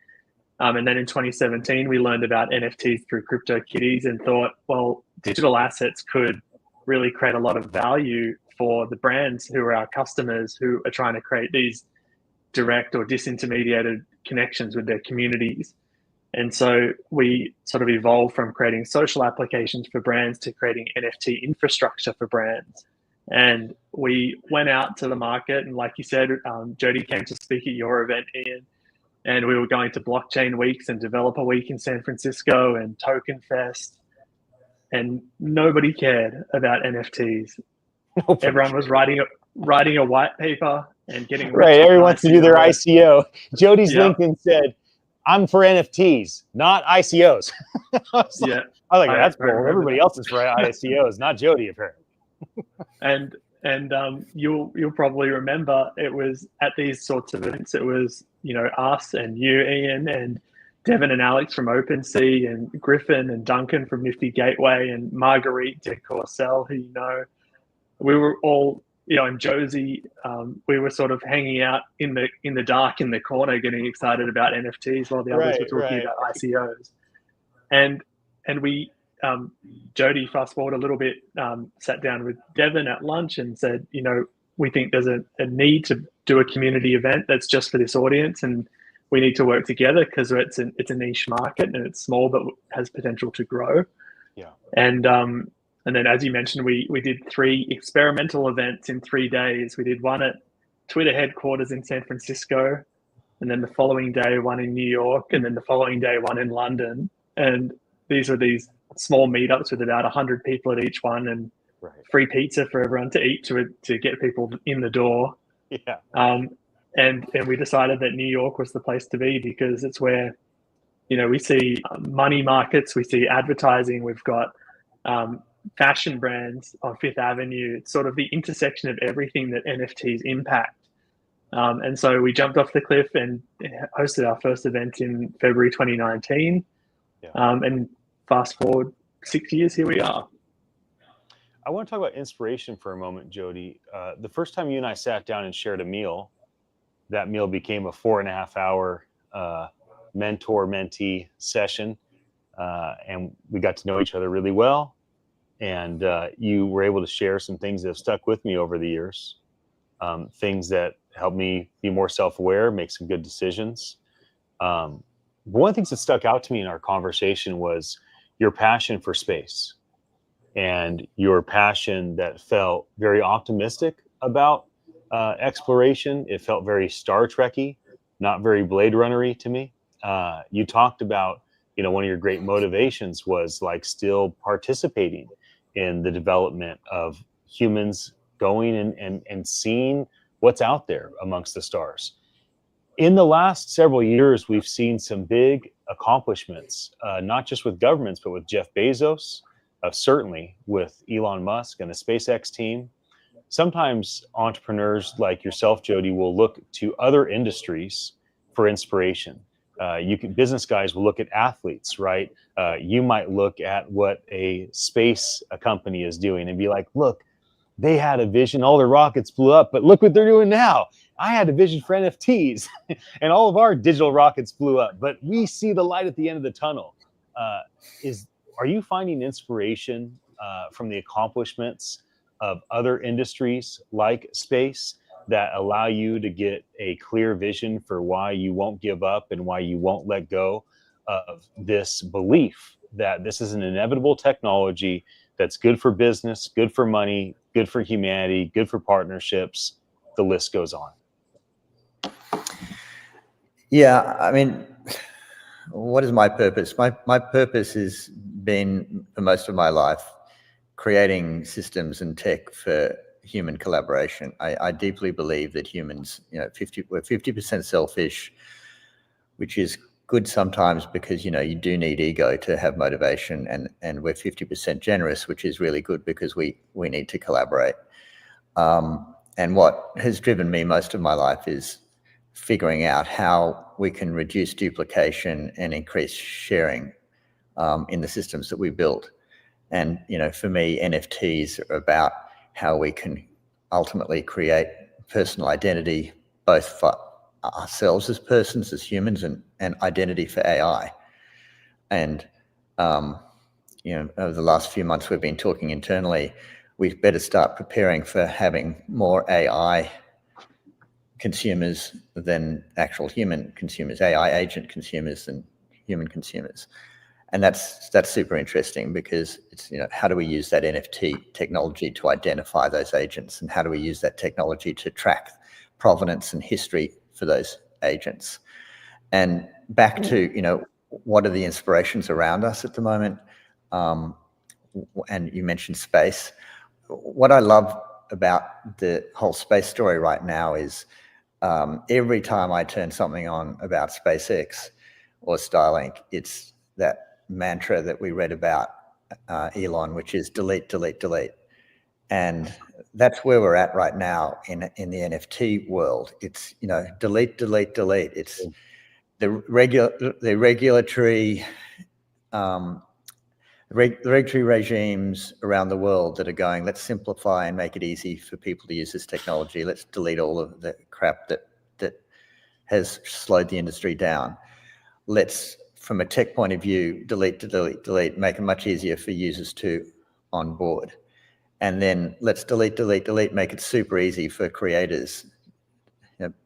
And then in 2017, we learned about NFTs through CryptoKitties and thought, well, digital assets could really create a lot of value for the brands who are our customers, who are trying to create these direct or disintermediated connections with their communities. And so we sort of evolved from creating social applications for brands to creating NFT infrastructure for brands. And we went out to the market, and like you said, Jody came to speak at your event, Ian, and we were going to blockchain weeks and developer week in San Francisco and Token Fest, and nobody cared about NFTs. Everyone was writing a white paper and getting right. Everyone wants to do their ICO. Jody's LinkedIn said, "I'm for NFTs, not ICOs." I was like, that's cool. Everybody else is for ICOs, not Jody, apparently. And you'll probably remember, it was at these sorts of events, it was, us and you, Ian, and Devin and Alex from OpenSea, and Griffin and Duncan from Nifty Gateway, and Marguerite de Courcelle, who we were all, and Josie, we were sort of hanging out in the dark in the corner, getting excited about NFTs while the others were talking about ICOs. And we, Jody, fast forward a little bit, sat down with Devin at lunch and said, we think there's a need to do a community event that's just for this audience, and we need to work together because it's a niche market and it's small but has potential to grow. Yeah. And then, as you mentioned, we did 3 experimental events in 3 days. We did one at Twitter headquarters in San Francisco, and then the following day one in New York, and then the following day one in London. And these were these small meetups with about 100 people at each one, and free pizza for everyone to eat to get people in the door. Yeah. And we decided that New York was the place to be, because it's where, we see money markets, we see advertising, we've got fashion brands on Fifth Avenue. It's sort of the intersection of everything that NFTs impact. And so we jumped off the cliff and hosted our first event in February 2019. And fast forward 6 years, here we are. I want to talk about inspiration for a moment, Jody. The first time you and I sat down and shared a meal, that meal became a 4.5 hour mentor-mentee session, and we got to know each other really well. And you were able to share some things that have stuck with me over the years, things that helped me be more self-aware, make some good decisions. One of the things that stuck out to me in our conversation was your passion for space and your passion that felt very optimistic about exploration. It felt very Star Trek-y, not very Blade Runner-y to me. You talked about, one of your great motivations was like still participating in the development of humans going and seeing what's out there amongst the stars. In the last several years, we've seen some big accomplishments, not just with governments, but with Jeff Bezos, certainly with Elon Musk and the SpaceX team. Sometimes entrepreneurs like yourself, Jody, will look to other industries for inspiration. Business guys will look at athletes, right? You might look at what a company is doing and be like, look, they had a vision, all their rockets blew up, but look what they're doing now. I had a vision for NFTs and all of our digital rockets blew up, but we see the light at the end of the tunnel. Are you finding inspiration from the accomplishments of other industries like space that allow you to get a clear vision for why you won't give up and why you won't let go of this belief that this is an inevitable technology that's good for business, good for money, good for humanity, good for partnerships? The list goes on. Yeah, I mean, what is my purpose? My purpose has been, for most of my life, creating systems and tech for human collaboration. I deeply believe that humans, we're 50% selfish, which is good sometimes because, you do need ego to have motivation, and we're 50% generous, which is really good because we need to collaborate. And what has driven me most of my life is figuring out how we can reduce duplication and increase sharing in the systems that we build. And, for me, NFTs are about how we can ultimately create personal identity, both for ourselves as persons, as humans, and identity for AI. And, over the last few months, we've been talking internally, we've better start preparing for having more AI consumers than actual human consumers, AI agent consumers than human consumers. And that's super interesting because it's, how do we use that NFT technology to identify those agents, and how do we use that technology to track provenance and history for those agents? And back to, what are the inspirations around us at the moment? And you mentioned space. What I love about the whole space story right now is every time I turn something on about SpaceX or Starlink, it's that mantra that we read about Elon, which is delete, delete, delete. And that's where we're at right now in the NFT world. It's, delete, delete, delete. It's the regulatory regimes around the world that are going, let's simplify and make it easy for people to use this technology. Let's delete all of the crap that has slowed the industry down. Let's, from a tech point of view, delete, make it much easier for users to onboard. And then let's delete, make it super easy for creators,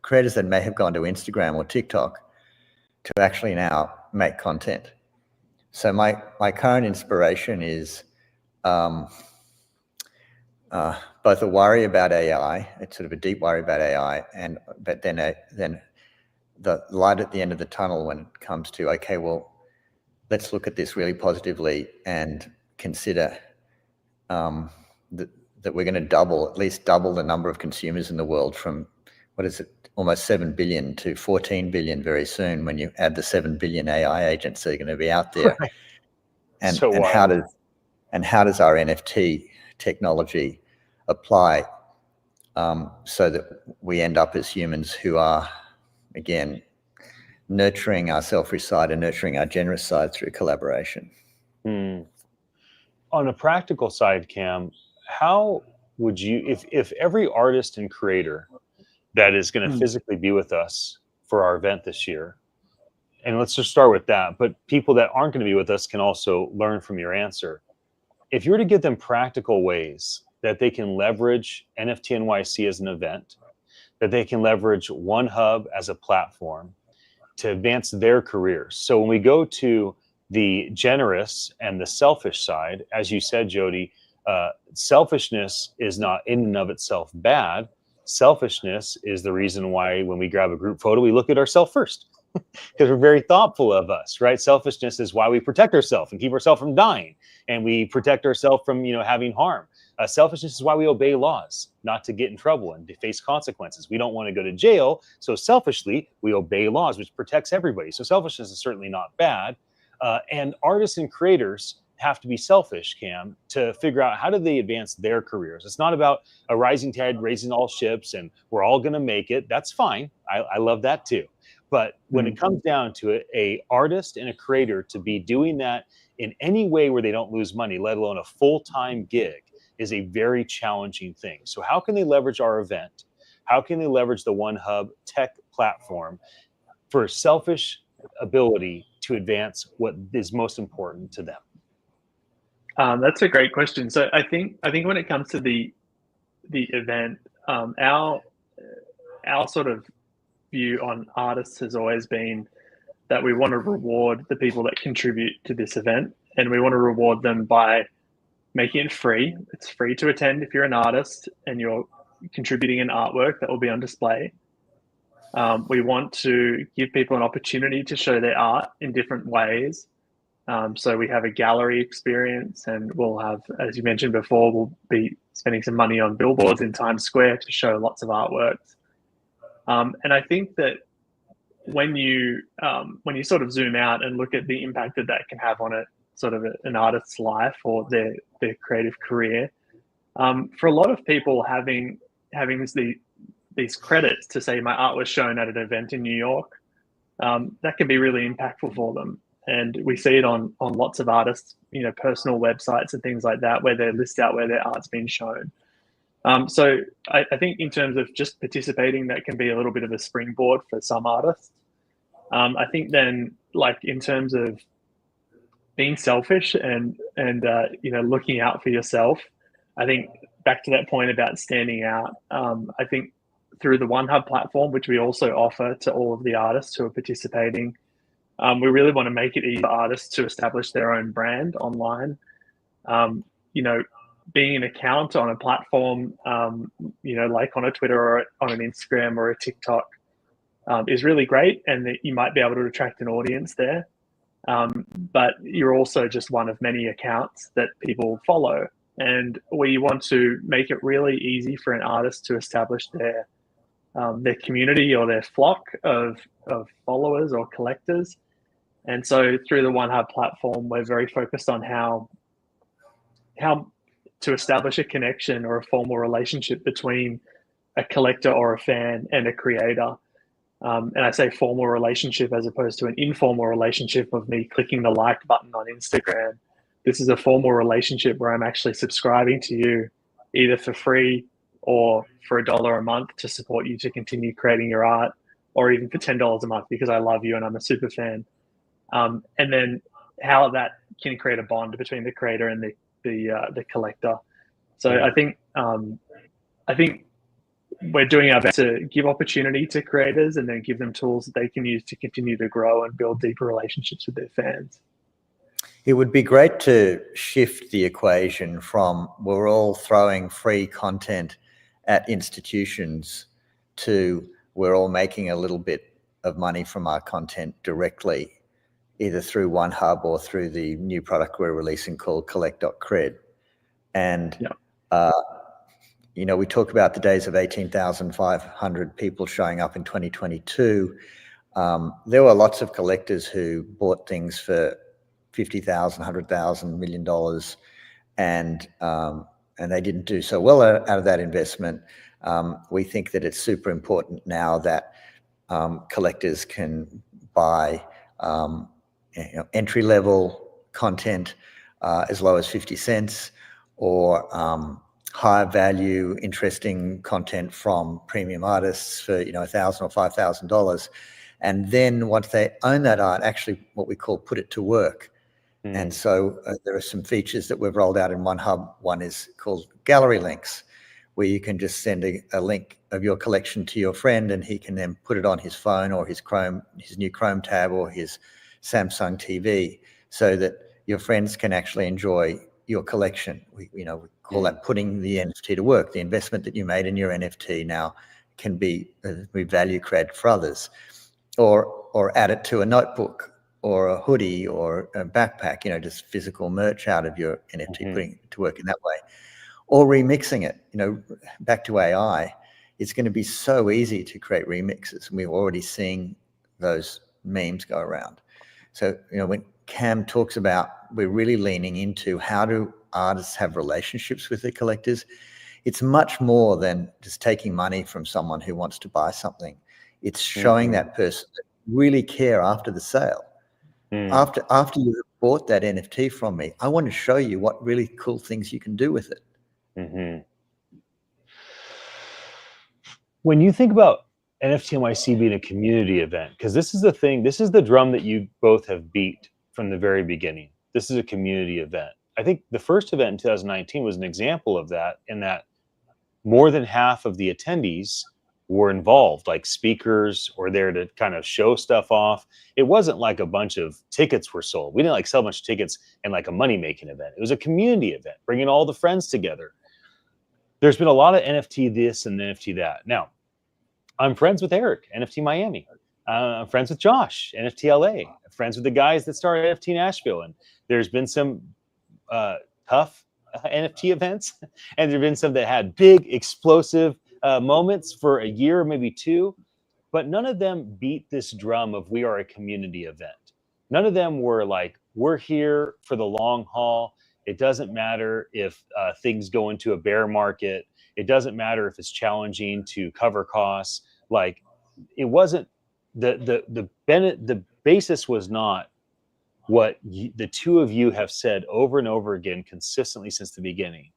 creators that may have gone to Instagram or TikTok to actually now make content. So my current inspiration is both a worry about AI, it's sort of a deep worry about AI, but then the light at the end of the tunnel when it comes to, okay, well, let's look at this really positively and consider that we're going to at least double the number of consumers in the world from, almost 7 billion to 14 billion very soon when you add the 7 billion AI agents that are going to be out there. Right. And how does our NFT technology apply so that we end up as humans who are, again, nurturing our selfish side and nurturing our generous side through collaboration. On a practical side, Cam, how would you, if every artist and creator that is going to physically be with us for our event this year, and let's just start with that, but people that aren't going to be with us can also learn from your answer. If you were to give them practical ways that they can leverage NFT.NYC as an event, that they can leverage OneHub as a platform to advance their careers. So when we go to the generous and the selfish side, as you said, Jody, selfishness is not in and of itself bad. Selfishness is the reason why when we grab a group photo, we look at ourselves first because we're very thoughtful of us, right? Selfishness is why we protect ourselves and keep ourselves from dying, and we protect ourselves from, having harm. Selfishness is why we obey laws, not to get in trouble and to face consequences. We don't want to go to jail, so selfishly we obey laws, which protects everybody. So selfishness is certainly not bad. And artists and creators have to be selfish, Cam, to figure out how do they advance their careers. It's not about a rising tide raising all ships and we're all going to make it. That's fine. I love that too. But when it comes down to it, a artist and a creator to be doing that in any way where they don't lose money, let alone a full-time gig, is a very challenging thing. So how can they leverage our event? How can they leverage the OneHub tech platform for selfish ability to advance what is most important to them? That's a great question. So I think when it comes to the event, our sort of view on artists has always been that we want to reward the people that contribute to this event, and we want to reward them by making it free. It's free to attend if you're an artist and you're contributing an artwork that will be on display. We want to give people an opportunity to show their art in different ways. So we have a gallery experience, and we'll have, as you mentioned before, we'll be spending some money on billboards in Times Square to show lots of artworks. And I think that when you sort of zoom out and look at the impact that can have on an artist's life or their creative career, for a lot of people having these credits to say my art was shown at an event in New York, that can be really impactful for them. And we see it on lots of artists, personal websites and things like that, where they list out where their art's been shown. So I think in terms of just participating, that can be a little bit of a springboard for some artists. I think then, like in terms of being selfish and looking out for yourself, I think back to that point about standing out, I think through the OneHub platform, which we also offer to all of the artists who are participating, we really want to make it easy for artists to establish their own brand online. Being an account on a platform, like on a Twitter or on an Instagram or a TikTok, is really great, and that you might be able to attract an audience there. But you're also just one of many accounts that people follow. And we want to make it really easy for an artist to establish their community or their flock of followers or collectors. And so through the OneHub platform, we're very focused on how to establish a connection or a formal relationship between a collector or a fan and a creator. And I say formal relationship as opposed to an informal relationship of me clicking the like button on Instagram. This is a formal relationship where I'm actually subscribing to you either for free or for $1 a month to support you to continue creating your art, or even for $10 a month because I love you and I'm a super fan. And then how that can create a bond between the creator and the collector. So I think we're doing our best to give opportunity to creators and then give them tools that they can use to continue to grow and build deeper relationships with their fans. It would be great to shift the equation from we're all throwing free content at institutions to we're all making a little bit of money from our content directly, either through OneHub or through the new product we're releasing called collect.cred. And, we talk about the days of 18,500 people showing up in 2022. There were lots of collectors who bought things for $50,000, $100,000, $1 million, and they didn't do so well out of that investment. We think that it's super important now that collectors can buy entry-level content as low as 50 cents, or higher value, interesting content from premium artists for $1,000 or $5,000. And then once they own that art, actually what we call put it to work. And so there are some features that we've rolled out in one hub. One is called gallery links, where you can just send a link of your collection to your friend, and he can then put it on his phone or his new Chrome tab or his Samsung TV, so that your friends can actually enjoy your collection. We call that putting the NFT to work. The investment that you made in your NFT now can be value created for others, or add it to a notebook or a hoodie or a backpack, just physical merch out of your NFT, putting it to work in that way, or remixing it. Back to AI, it's going to be so easy to create remixes, and we're already seeing those memes go around. So, when Cam talks about we're really leaning into how do artists have relationships with their collectors, it's much more than just taking money from someone who wants to buy something. It's showing that person that really care after the sale. After you have bought that NFT from me, I want to show you what really cool things you can do with it. When you think about NFT.NYC being a community event, because this is the thing, this is the drum that you both have beat from the very beginning. This is a community event. I think the first event in 2019 was an example of that, in that more than half of the attendees were involved, like speakers, or there to kind of show stuff off. It wasn't like a bunch of tickets were sold. We didn't sell a bunch of tickets in like a money-making event. It was a community event, bringing all the friends together. There's been a lot of NFT this and NFT that. Now, I'm friends with Eric, NFT Miami. I'm friends with Josh, NFT LA. I'm friends with the guys that started NFT Nashville. And there's been some tough NFT events, and there have been some that had big, explosive moments for a year, maybe two. But none of them beat this drum of we are a community event. None of them were like, we're here for the long haul. It doesn't matter if things go into a bear market. It doesn't matter if it's challenging to cover costs. Like, it wasn't the basis was not what the two of you have said over and over again consistently since the beginning.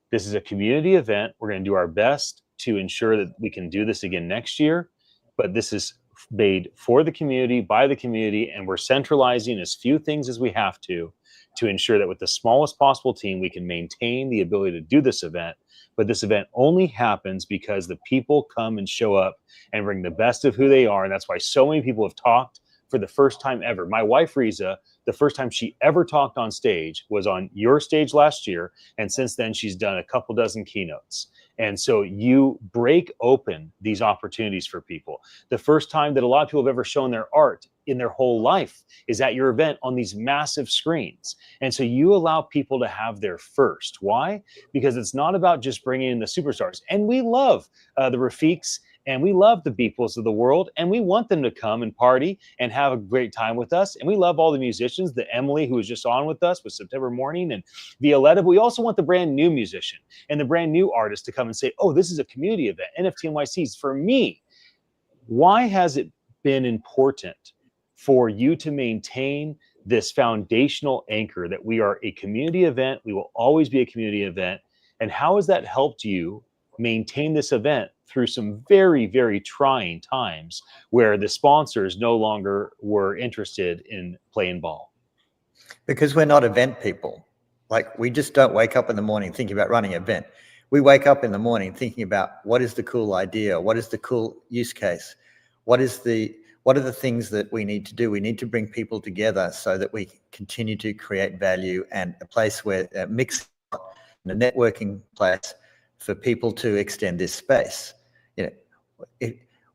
This is a community event. We're going to do our best to ensure that we can do this again next year, but this is made for the community, by the community, and we're centralizing as few things as we have to ensure that with the smallest possible team, we can maintain the ability to do this event. But this event only happens because the people come and show up and bring the best of who they are. And that's why so many people have talked for the first time ever. My wife, Riza, the first time she ever talked on stage was on your stage last year. And since then, she's done a couple dozen keynotes. And so you break open these opportunities for people. The first time that a lot of people have ever shown their art in their whole life is at your event on these massive screens. And so you allow people to have their first. Why? Because it's not about just bringing in the superstars. And we love the Rafiqs, and we love the Beeples of the world, and we want them to come and party and have a great time with us. And we love all the musicians, the Emily who was just on with us with September Morning and Violetta. But we also want the brand new musician and the brand new artist to come and say, oh, this is a community event. NFT.NYC's for me. Why has it been important for you to maintain this foundational anchor that we are a community event? We will always be a community event. And how has that helped you maintain this event through some very, very trying times where the sponsors no longer were interested in playing ball? Because we're not event people. Like, we just don't wake up in the morning thinking about running an event. We wake up in the morning thinking about what is the cool idea? What is the cool use case? What are the things that we need to do? We need to bring people together so that we continue to create value, and a place where mix a networking place for people to extend this space.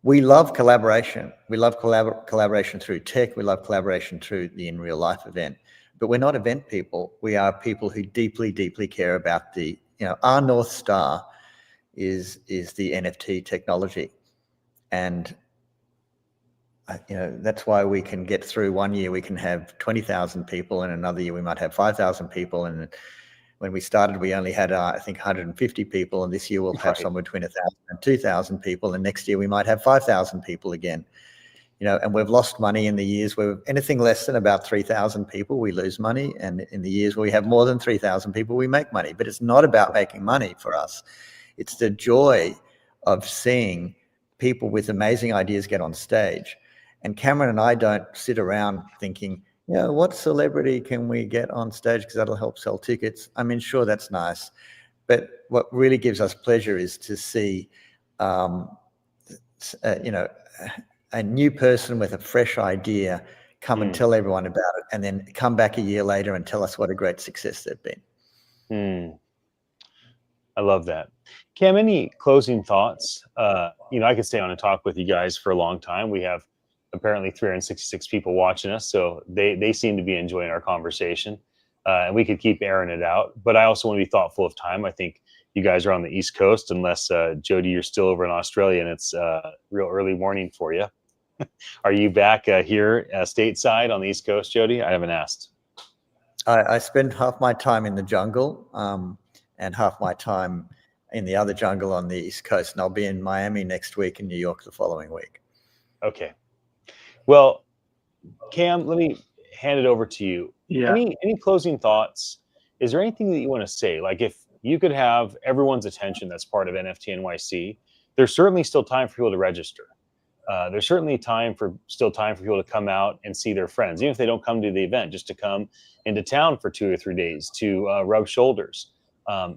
We love collaboration. We love collaboration through tech. We love collaboration through the in real life event. But we're not event people. We are people who deeply, deeply care about our North Star is the NFT technology. And that's why we can get through. One year we can have 20,000 people, and another year we might have 5,000 people. And when we started, we only had, I think, 150 people. And this year we'll have somewhere between 1,000 and 2,000 people. And next year we might have 5,000 people again. and we've lost money in the years where anything less than about 3,000 people, we lose money. And in the years where we have more than 3,000 people, we make money. But it's not about making money for us. It's the joy of seeing people with amazing ideas get on stage. And Cameron and I don't sit around thinking, what celebrity can we get on stage because that'll help sell tickets? I mean, sure, that's nice. But what really gives us pleasure is to see, a new person with a fresh idea come and tell everyone about it, and then come back a year later and tell us what a great success they've been. I love that. Cam, any closing thoughts? I could stay on and talk with you guys for a long time. We have apparently 366 people watching us, so they seem to be enjoying our conversation. And we could keep airing it out, but I also want to be thoughtful of time. I think you guys are on the East Coast, unless Jody, you're still over in Australia and it's real early morning for you. Are you back here stateside on the East Coast, Jody? I haven't asked. I spend half my time in the jungle and half my time in the other jungle on the East Coast, and I'll be in Miami next week and New York the following week. Okay. Well, Cam, let me hand it over to you. Yeah. Any closing thoughts? Is there anything that you want to say? Like, if you could have everyone's attention that's part of NFT.NYC, there's certainly still time for people to register. There's certainly still time for people to come out and see their friends, even if they don't come to the event, just to come into town for 2 or 3 days to rub shoulders.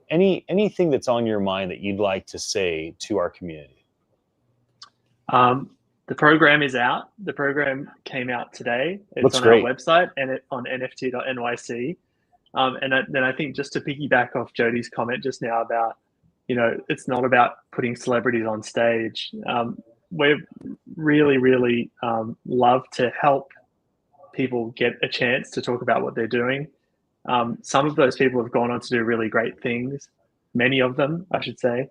Anything that's on your mind that you'd like to say to our community? The program is out. The program came out today. It's Looks on great. our website and on NFT.NYC. And then I think, just to piggyback off Jody's comment just now about, it's not about putting celebrities on stage. We really, really love to help people get a chance to talk about what they're doing. Some of those people have gone on to do really great things, many of them, I should say.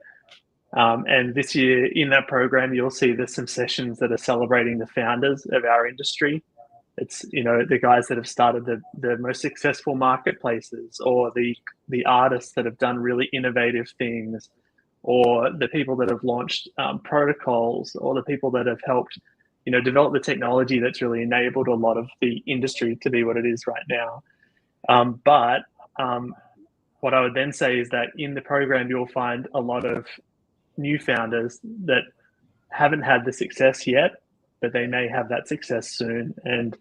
And this year in that program, you'll see there's some sessions that are celebrating the founders of our industry. It's, the guys that have started the most successful marketplaces, or the artists that have done really innovative things, or the people that have launched protocols, or the people that have helped, develop the technology that's really enabled a lot of the industry to be what it is right now. But what I would then say is that in the program, you'll find a lot of new founders that haven't had the success yet, but they may have that success soon. And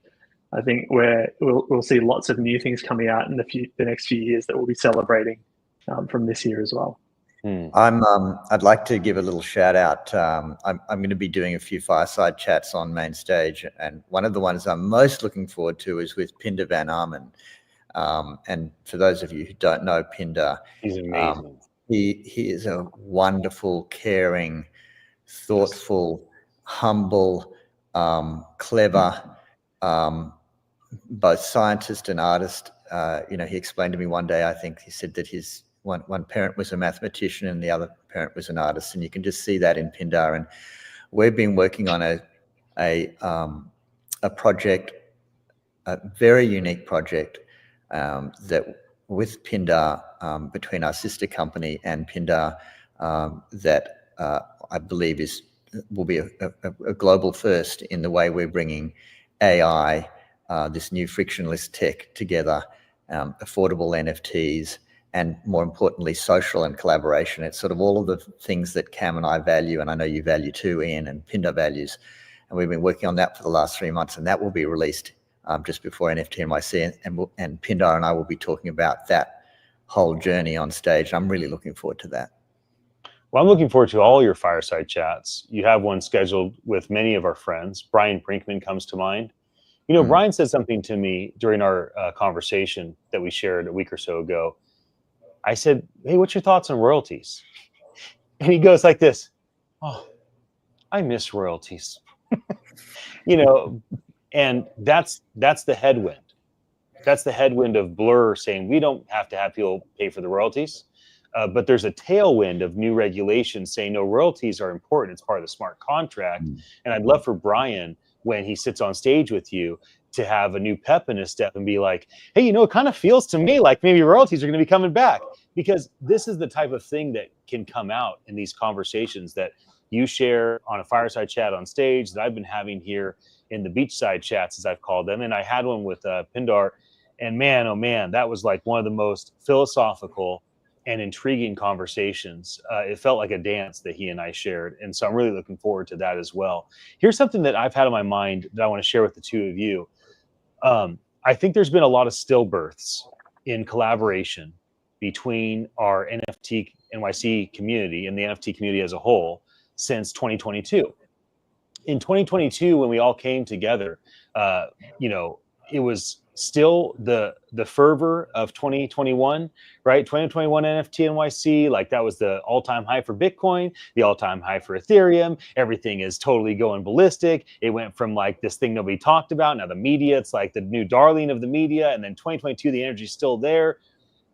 I think we'll see lots of new things coming out in the next few years that we'll be celebrating from this year as well. I'd like to give a little shout out. I'm going to be doing a few fireside chats on main stage, and one of the ones I'm most looking forward to is with Pinder Van Armen. And for those of you who don't know Pinder, he's amazing. He is a wonderful, caring, thoughtful, humble, clever, both scientist and artist. He explained to me one day, I think he said that his one parent was a mathematician and the other parent was an artist, and you can just see that in Pinder. And we've been working on a project, a very unique project that with Pinder, between our sister company and Pinder, that I believe will be a global first in the way we're bringing AI, this new frictionless tech together, affordable NFTs, and more importantly, social and collaboration. It's sort of all of the things that Cam and I value, and I know you value too, Ian, and Pinder values. And we've been working on that for the last 3 months, and that will be released just before NFT.NYC, and Pinder and I will be talking about that whole journey on stage. I'm really looking forward to that. Well, I'm looking forward to all your fireside chats. You have one scheduled with many of our friends. Brian Brinkman comes to mind. Brian said something to me during our conversation that we shared a week or so ago. I said, "Hey, what's your thoughts on royalties?" And he goes like this, "Oh, I miss royalties." And that's the headwind. That's the headwind of Blur saying we don't have to have people pay for the royalties. But there's a tailwind of new regulations saying no, royalties are important. It's part of the smart contract. And I'd love for Brian, when he sits on stage with you, to have a new pep in his step and be like, hey, it kind of feels to me like maybe royalties are going to be coming back, because this is the type of thing that can come out in these conversations that you share on a fireside chat on stage that I've been having here in the beachside chats, as I've called them. And I had one with Pindar, and man, oh man, that was like one of the most philosophical and intriguing conversations. It felt like a dance that he and I shared. And so I'm really looking forward to that as well. Here's something that I've had on my mind that I want to share with the two of you. I think there's been a lot of stillbirths in collaboration between our NFT.NYC community and the NFT community as a whole since 2022. In 2022, when we all came together, it was still the fervor of 2021, right? 2021 NFT.NYC, like that was the all-time high for Bitcoin, the all-time high for Ethereum. Everything is totally going ballistic. It went from like this thing nobody talked about. Now the media, it's like the new darling of the media. And then 2022, the energy's still there.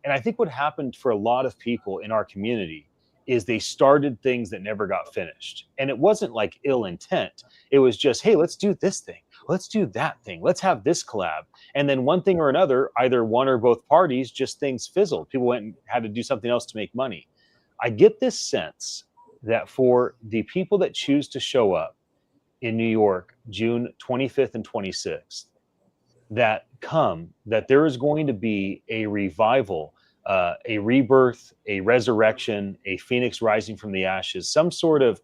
And I think what happened for a lot of people in our community is they started things that never got finished. And it wasn't like ill intent. It was just, hey, let's do this thing. Let's do that thing. Let's have this collab. And then one thing or another, either one or both parties, just things fizzled. People went and had to do something else to make money. I get this sense that for the people that choose to show up in New York, June 25th and 26th, that there is going to be a revival, a rebirth, a resurrection, a phoenix rising from the ashes, some sort of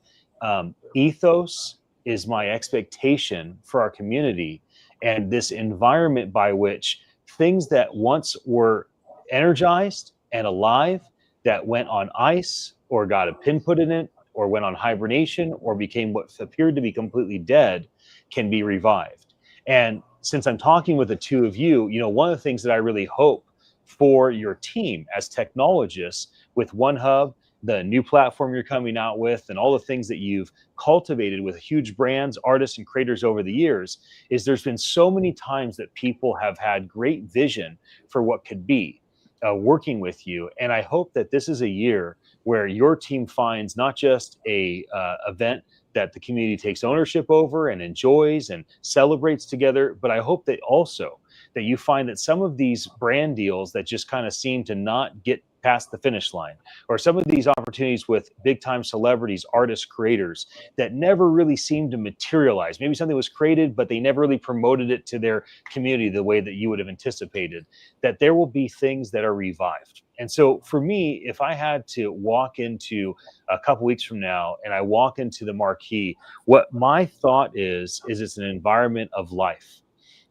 ethos is my expectation for our community, and this environment by which things that once were energized and alive, that went on ice or got a pin put in it or went on hibernation or became what appeared to be completely dead, can be revived. And since I'm talking with the two of you, one of the things that I really hope for your team as technologists with OneHub, the new platform you're coming out with, and all the things that you've cultivated with huge brands, artists, and creators over the years, is there's been so many times that people have had great vision for what could be working with you. And I hope that this is a year where your team finds not just a event that the community takes ownership over and enjoys and celebrates together, but I hope that also that you find that some of these brand deals that just kind of seem to not get past the finish line, or some of these opportunities with big time celebrities, artists, creators that never really seemed to materialize. Maybe something was created, but they never really promoted it to their community the way that you would have anticipated, that there will be things that are revived. And so for me, if I had to walk into a couple weeks from now and I walk into the marquee, what my thought is it's an environment of life,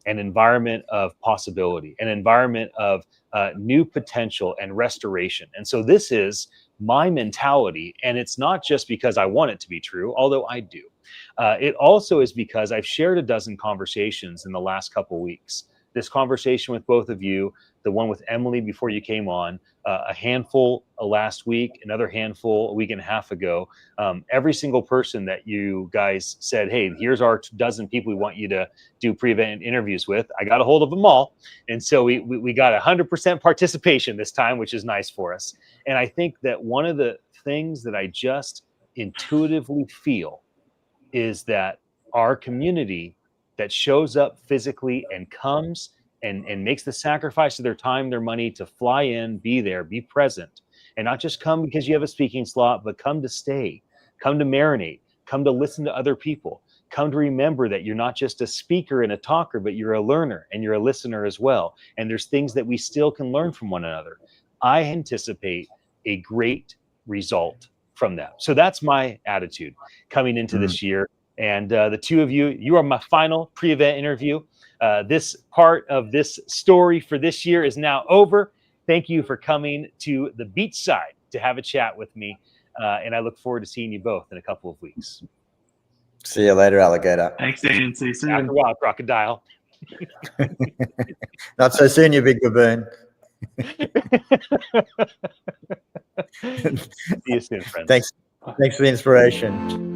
an environment of possibility, an environment of new potential and restoration. And so this is my mentality. And it's not just because I want it to be true, although I do. It also is because I've shared a dozen conversations in the last couple weeks. This conversation with both of you, the one with Emily before you came on, a handful last week, another handful a week and a half ago. Every single person that you guys said, hey, here's our dozen people we want you to do pre-event interviews with. I got a hold of them all. And so we got 100% participation this time, which is nice for us. And I think that one of the things that I just intuitively feel is that our community that shows up physically and comes and makes the sacrifice of their time, their money to fly in, be there, be present, and not just come because you have a speaking slot, but come to stay, come to marinate, come to listen to other people, come to remember that you're not just a speaker and a talker, but you're a learner and you're a listener as well. And there's things that we still can learn from one another. I anticipate a great result from that. So that's my attitude coming into this year. And the two of you, you are my final pre-event interview. This part of this story for this year is now over. Thank you for coming to the beachside to have a chat with me. And I look forward to seeing you both in a couple of weeks. See you later, alligator. Thanks, Ian. See you soon. After a while, crocodile. Not so soon, you big baboon. See you soon, friends. Thanks for the inspiration.